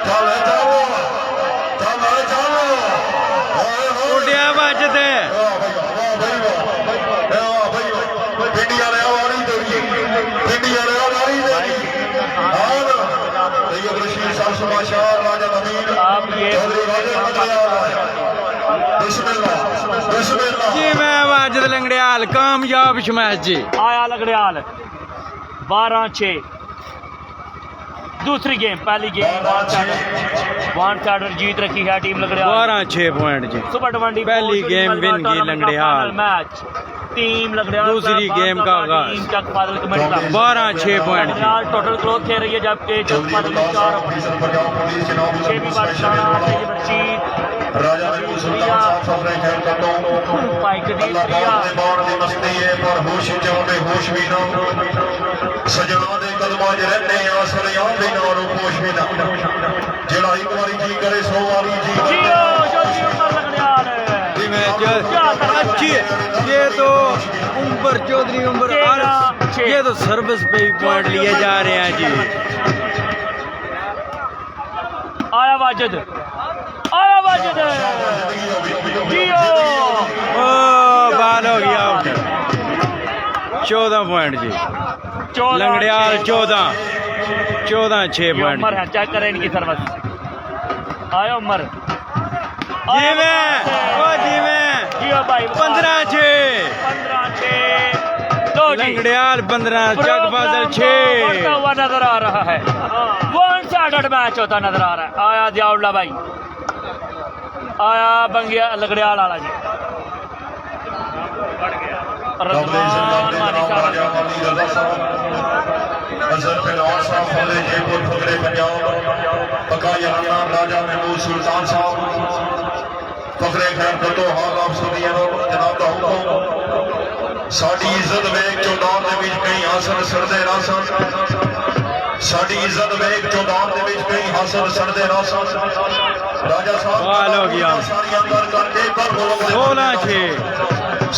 Speaker 1: चल है चलो चल है चलो हाय हाय
Speaker 3: उड़िया बजद
Speaker 1: पिंडिया ने आवारी देगी पिंडिया ने आवारी देगी तैयब रशीद साहब सुबाशाह राजा नवीन चौधरी बाजा लंगड़ियाल बिस्मिल्लाह बिस्मिल्लाह
Speaker 3: जी मैं वाजिद लंगड़ियाल कामयाब शुमाइल जी
Speaker 2: आया लंगड़ियाल 12-6 दूसरी गेम पहली गेम वन साइडर जीत रखी है टीम लंगड़ियाल
Speaker 3: 12-6 पॉइंट जी
Speaker 2: सुपर 20
Speaker 3: पहली गेम विन की लंगड़ियाल
Speaker 2: मैच टीम लंगड़ियाल
Speaker 3: दूसरी गेम का आगाज
Speaker 2: टीम चक बादल कमेटी का
Speaker 3: 12-6 पॉइंट जी
Speaker 2: टोटल क्लोज खेल रही है जबकि चक बादल 6वीं बार
Speaker 1: राजा महमूद सुल्तान साहब फखरे खैर बंदो
Speaker 2: भाई कदीर प्रिया
Speaker 1: बाण दी मस्ती है पर होश जावे होश भी ना सजना दे कदमां च रहने आ सरियां दे नाल होश भी ना जेड़ा एक बारी जी करे 100 बारी जी
Speaker 2: जियो जल्दी ऊपर लंगड़ियाल
Speaker 3: जी मैं अच्छी ये तो उमर चौधरी उमर ये तो सर्विस पे पॉइंट लिए जा रहे हैं जी
Speaker 2: आया वाजिद जियो
Speaker 3: ओ बाल हो गया 14 पॉइंट जी।
Speaker 2: 14
Speaker 3: लंगड़ियाल 14 6
Speaker 2: ये
Speaker 3: पॉइंट
Speaker 2: उमर है, चेक करें इनकी सर्विस। आया उमर
Speaker 3: जी में
Speaker 2: जियो भाई
Speaker 3: 15-6
Speaker 2: लो जी।
Speaker 3: लंगड़ियाल 15 चक फाजल 6।
Speaker 2: बढ़ता हुआ नजर आ रहा है, 1-8 मैच होता नजर आ रहा है। आया दियाउल्ला भाई, आया बंगिया लंगड़ियाल वाला जी। रज़वान मानी साहब
Speaker 1: अजहर पिलौर साहब फले जयपुर फकरे पंजाब बकाया नाम राजा महमूद सुल्तान साहब फकरे खैर बतो हाल आप सुनिए जनाब दा हुक्म साडी इज्जत वेख चौदान दे विच कई हासन सरदे रासन साडी इज्जत वेख चौदान दे विच कई हासन सरदे रासन राजा साहब
Speaker 3: बाल हो गया।
Speaker 1: सारियां कर एक बार बोलो
Speaker 3: 16-6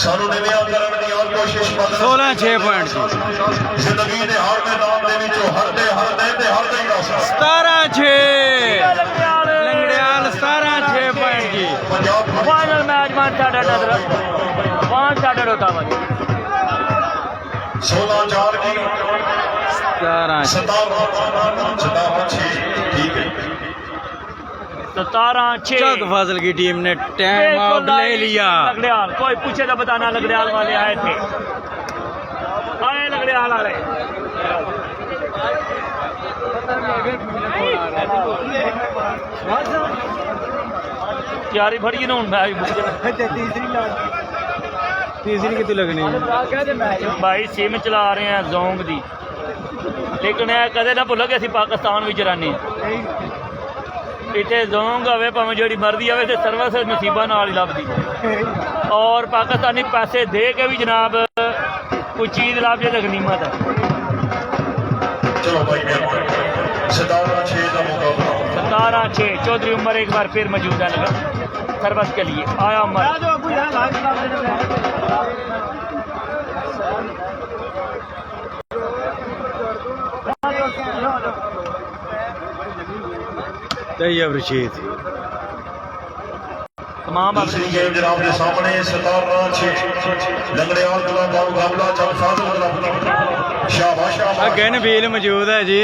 Speaker 1: सानू निव्या करन दी और कोशिश मत
Speaker 3: 16-6 पॉइंट जी।
Speaker 1: जिंदगी दे हर मैदान दे विच हर दे ही रासन
Speaker 3: 17-6 लंगड़ियाल 17-6 पॉइंट जी।
Speaker 1: पंजाब
Speaker 2: फाइनल मैच 1-8 नजर 1-8 होता भाई।
Speaker 1: 16-4 की
Speaker 3: 17-6
Speaker 1: 17-6 ठीक है
Speaker 2: 17-6
Speaker 3: चक फाजल की टीम ने टाइम आउट ले लिया।
Speaker 2: लंगड़ियाल कोई पूछे तो बताना, लंगड़ियाल वाले आए थे, आए लंगड़ियाल वाले। तैयारी फड़ी ना मैच
Speaker 3: तीसरी कितनी लगनी है
Speaker 2: भाई सिम चला रहे हैं जोंग दी, लेकिन यह कदे ना भुलो कि असं पाकिस्तान में रहने इतने जोंग आवे भावें जी मर्जी आवे तो सर्विस नसीबा नाल ही लभदी, और पाकिस्तानी पैसे दे के भी जनाब कोई चीज़ लभ जाए तो गनीमत है।
Speaker 1: चलो भाई 17-6 का मुकाबला
Speaker 2: 17-6 चौधरी उमर एक बार फिर मौजूद है सर्विस के लिए। आया उमर
Speaker 3: तैयब रशीद
Speaker 2: तमाम
Speaker 1: दूसरी गेम जनाब के सामने 17-6 लंगड़ियाल क्लब का मुकाबला चक फाजिल क्लब शाबाश
Speaker 3: अगे नबील मौजूद है जी।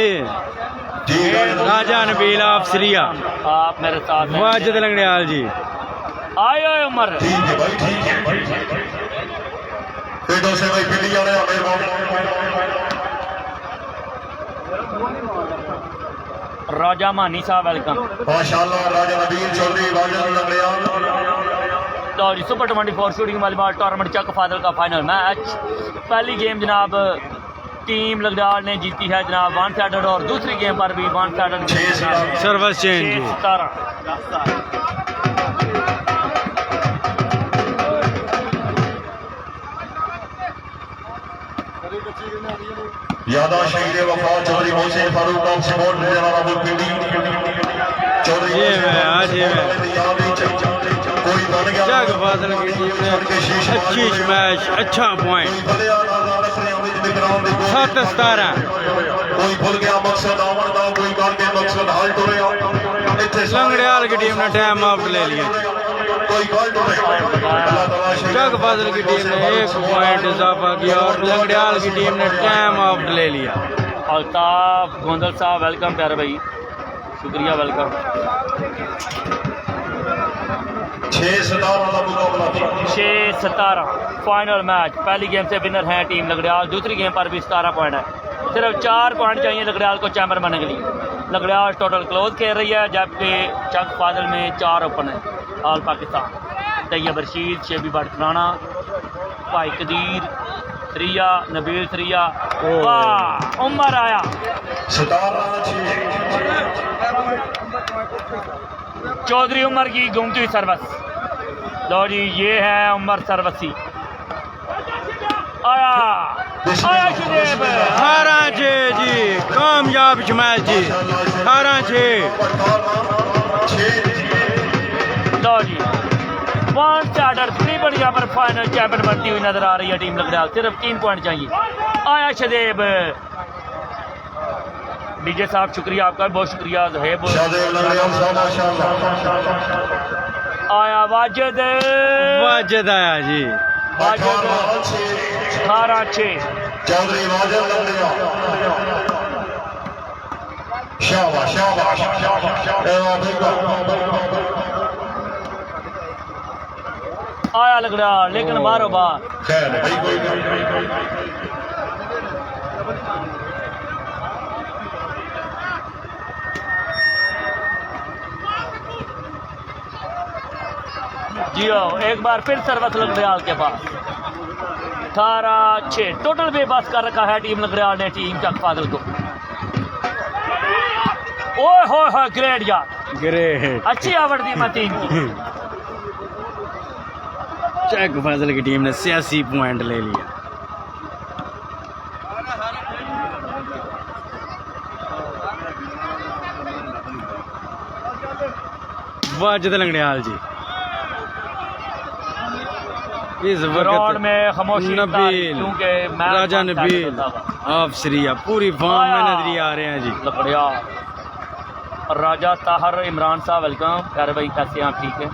Speaker 1: ठीक है
Speaker 3: राजा नबील आप सरिया
Speaker 2: आप मेरे साथ हैं।
Speaker 3: वाजिद लंगड़ियाल जी।
Speaker 2: आयो उमर
Speaker 1: ठीक है भाई ठीक है पेटों से भाई पिली आ रहे हैं
Speaker 2: राजा मानी साहब वेलकम।
Speaker 1: माशाल्लाह राजा नबील चौधरी वाजिद लंगड़ियाल
Speaker 2: तो जी सुपर 24 शूटिंग वाली बात टूर्नामेंट चक फादल का फाइनल मैच। पहली गेम जनाब टीम लंगड़ियाल ने जीती है जनाब 1-8 और दूसरी गेम पर भी 1-8
Speaker 3: सर्विस चेंज जी।
Speaker 2: 17
Speaker 1: यादा शहीद वफा चौधरी मोहसिन फारूक ऑफ सपोर्ट जनाब पिंडी चौधरी
Speaker 3: ये मैं आज ये मैं
Speaker 1: कोई बन गया
Speaker 3: चक फाजल की टीम ने अच्छी मैच अच्छा पॉइंट 7-17
Speaker 1: कोई भूल गया मकसद आवन का कोई करके मकसद हाल टुरिया
Speaker 3: लंगड़ियाल की टीम ने टाइम आउट ले लिया।
Speaker 1: कोई गल
Speaker 3: चक फाजल की टीम ने 1 पॉइंट इजाफा किया और लंगड़ियाल की टीम ने टाइम आउट ले लिया।
Speaker 2: अल्ताफ गोंदल साहब वेलकम प्यारे भाई, शुक्रिया वेलकम। 6-17 final match. पहली गेम से विनर है टीम लंगड़ियाल, दूसरी गेम पर भी 17 पॉइंट है। सिर्फ 4 पॉइंट चाहिए लंगड़ियाल को चैम्पियन बनने के लिए। लंगड़ियाल टोटल क्लोज खेल रही है जबकि चक फादल में 4 ओपन है। ऑल पाकिस्तान तैयब रशीद, शेबी भट्ट राणा, भाई कदीर सरिया, नबील सरिया, वाह उमर आया।
Speaker 1: 17-6
Speaker 2: चौधरी उमर की घूमती हुई सर्विस। लो जी ये है उमर सर्वसी। आया आया शुदेब
Speaker 3: 18-6 जी कामयाब मैच जी 18-6।
Speaker 2: लो जी 1-8 तकरीबन यहाँ पर फाइनल चैंपियन बनती हुई नजर आ रही है टीम लंगड़ियाल। सिर्फ 3 पॉइंट चाहिए। आया शदेब, डीजे साहब शुक्रिया आपका, बहुत शुक्रिया जहेब। आया वाजिद
Speaker 3: वाजिद आया जी।
Speaker 2: वाजिद 18-6
Speaker 1: चौधरी वाजिद लंगड़िया शाबाश शाबाश
Speaker 2: आया लंगड़ियाल लेकिन बारो बार
Speaker 1: खैर भाई कोई
Speaker 2: जियो एक बार फिर सरवत लंगड़ियाल के पास 18-6 टोटल बेबस कर रखा है टीम लंगड़ियाल ने टीम चक फाजिल को। ओए होए ग्रेट यार,
Speaker 3: ग्रेट
Speaker 2: अच्छी आवड़ दी मैं टीम की।
Speaker 3: चक फाजिल की टीम ने 86 पॉइंट ले लिया। वाजिद लंगड़ियाल जी इस
Speaker 2: ग्राउंड
Speaker 3: वक्त
Speaker 2: में खामोशी
Speaker 3: नबील
Speaker 2: क्योंकि मैच
Speaker 3: राजा
Speaker 2: बहुत
Speaker 3: नबील
Speaker 2: टाइट होता है।
Speaker 3: आप श्रिया पूरी फॉर्म में नजर आ रहे हैं जी।
Speaker 2: लकड़ियाल राजा ताहर इमरान साहब वेलकम प्यारे भाई, कैसे हैं आप? ठीक है,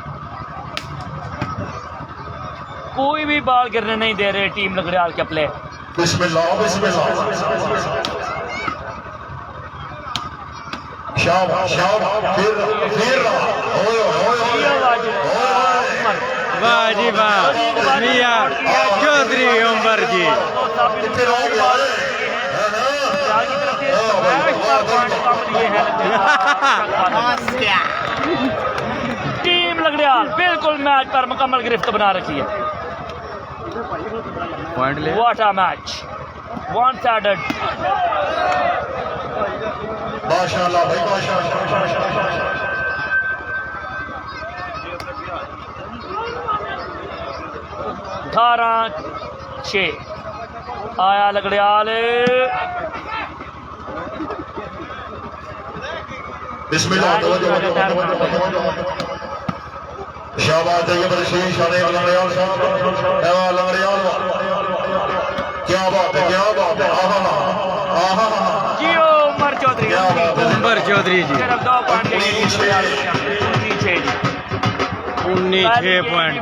Speaker 2: कोई भी बॉल गिरने नहीं दे रहे टीम लकड़ियाल के प्लेयर।
Speaker 1: बिस्मिल्लाह बिस्मिल्लाह शाबाश शाबाश फिर ओए ओए
Speaker 3: वाह जी वाह, मियां चौधरी उमर जी
Speaker 2: टीम लकड़ियाल बिल्कुल मैच पर मुकम्मल गिरफ्त बना रखी है।
Speaker 3: पॉइंट ले
Speaker 2: what a match, one sided.
Speaker 1: माशाल्लाह भाई माशाल्लाह
Speaker 2: 18-6 आया लकड़ियाल।
Speaker 1: बिस्मिल्लाह शाबाश जबरदस्ती शाने लंगड़ियाल साहब लंगड़ियाल क्या बात है आहा आहा
Speaker 2: जियो उमर चौधरी
Speaker 3: उमर चौधरी जी
Speaker 2: सिर्फ 2 पॉइंट
Speaker 3: 19 पॉइंट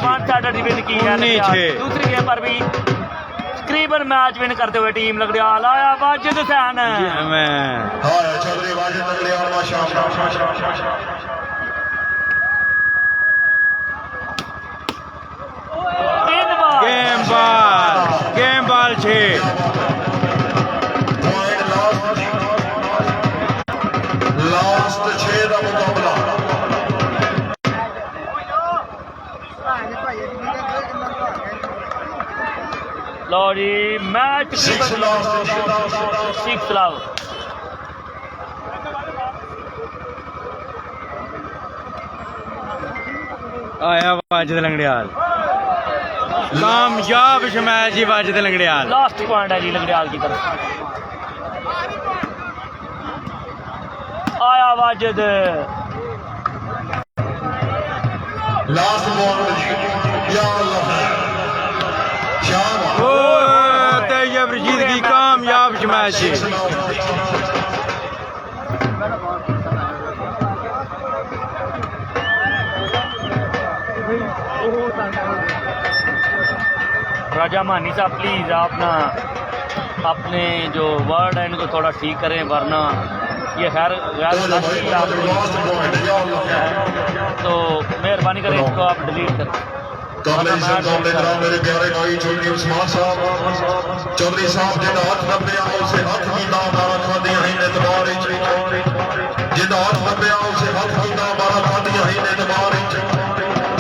Speaker 2: विन की है
Speaker 3: 19-6
Speaker 2: दूसरी गेम पर भी तकरीबन मैच विन करते हुए टीम लकड़ियाल आया वाजिद हुसैन।
Speaker 1: हां चौधरी वाजिद लंगड़ियाल माशाल्लाह
Speaker 3: गेम बॉल 6
Speaker 1: लास्ट 6 का मुकाबला।
Speaker 2: लो जी मैच
Speaker 1: 6
Speaker 2: लाव
Speaker 3: आया वाजिद लंगड़ियाल कामयाब मैच जी वाजिद लंगड़ियाल।
Speaker 2: लास्ट पॉइंट है जी लंगड़ियाल की तरफ। आया वाजिद
Speaker 1: लास्ट बॉल या अल्लाह शाबाश
Speaker 3: तैयब रशीद की कामयाब मैच जी।
Speaker 2: राजा मानी साहब प्लीज आप ना अपने जो वर्ड है इनको थोड़ा ठीक करें वरना ये खैर तो मेहरबानी करें इसको आप डिलीट करें।
Speaker 1: मेरे प्यारे भाई चौधरी उस्मान साहब चौधरी साहब जिन्हें हाथ नब्बे उसे हाथ की ना मारा खादियां ही ने दबार जिन्हें हाथ नब्बे उसे हाथ की ना मारा खादियां ही ने दबार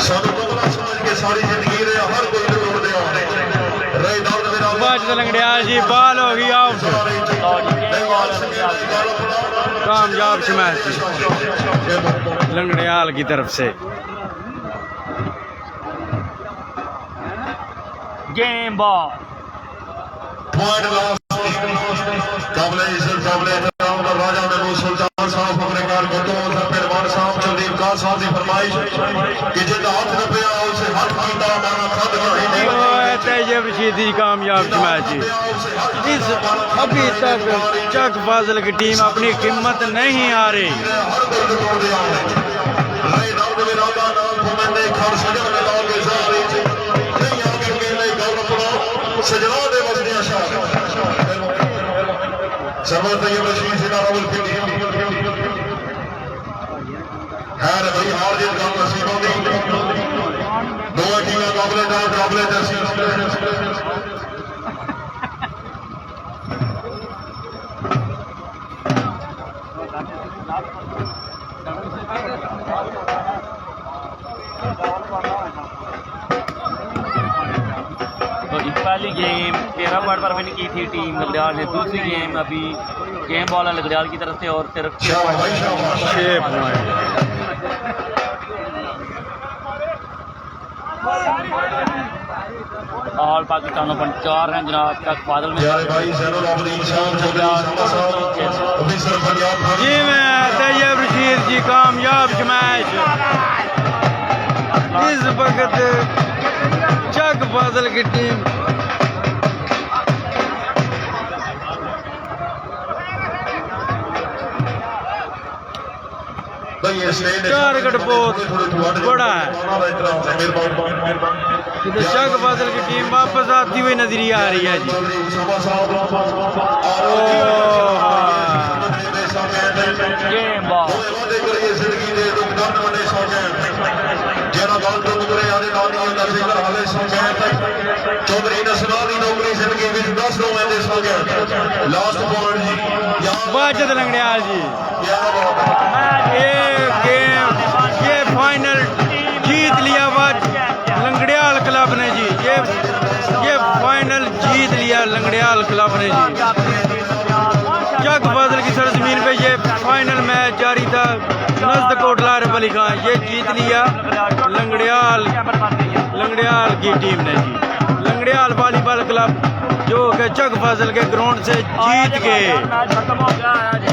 Speaker 1: सानू कमला समझ के सारी जिंदगी रे हर कोई जरूर दे रहे दर्द मेरा
Speaker 3: वाजिद लंगड़ियाल जी बॉल हो गई आउट। कामयाब मैच लंगड़ियाल की तरफ से।
Speaker 2: गेम बॉल
Speaker 1: पॉइंट लास्ट काबिले इज्जत काबिले एहतराम राजा महमूद सुल्तान साहब अपने कार गद्दों पहलवान साहब चंदीप खान साहब की फरमाइश कि जिन्हें हाथ नब्बे उसे हाथ कीता मारा खादियां ही ने
Speaker 3: तैयब रशीद की कामयाब मैच जी। इस अभी तक चक फाजिल की टीम अपनी कीमत नहीं आ रही।
Speaker 1: सजना
Speaker 2: पहली गेम 13 पॉइंट पर विन की थी टीम लंगड़ियाल ने। दूसरी गेम अभी गेम बॉल है लंगड़ियाल की तरफ से और सिर्फ
Speaker 3: 6 पॉइंट।
Speaker 2: ऑल पाकिस्तानों पर 4 हैं जनाब तक बादल में।
Speaker 1: प्यारे भाई ज़ैनुल आबिदीन शाह चौधरी साहब ऑफिसर पंजाब
Speaker 3: जी मैं तैयब रशीद जी कामयाब स्मैश इस वक्त चक फाजल की टीम टारगेट बहुत बड़ा है। चक फाजल की टीम वापस आती हुई नजरी आ रही है जी।
Speaker 2: गेम बॉल
Speaker 1: चौधरी नसरा की नौकरी जिंदगी में 10 रोवे दे सके लास्ट पॉइंट जी
Speaker 3: वाजिद लंगड़ियाल जी ये फाइनल जीत लिया लंगड़ियाल क्लब ने जी। ये फाइनल जीत लिया लंगड़ियाल क्लब ने जी। चक फाजल की सरजमीन पे ये फाइनल मैच जारी था। नज़द कोटला अली खान ये जीत लिया लंगड़ियाल की टीम ने जी। लंगड़ियाल वॉलीबॉल क्लब जो कि चक फाजल के ग्राउंड से जीत गए।
Speaker 2: खत्म हो गया जी।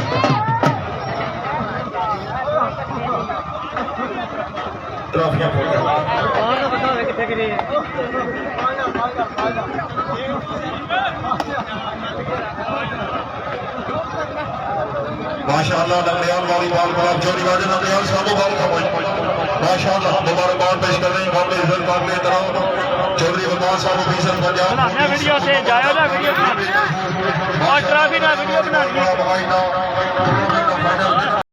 Speaker 1: माशाअल्लाह लंगड़ियाल वॉलीबॉल क्लब चौधरी वाजिद लंगड़ियाल साहब माशाअल्लाह मुबारकबाद पेश कर रहे हैं काबिल इज्जत काबिल एहतराम चौधरी वकास साहब ऑफिसर पंजाब
Speaker 2: वीडियो से जाया ना वीडियो और ट्रॉफी ना वीडियो बना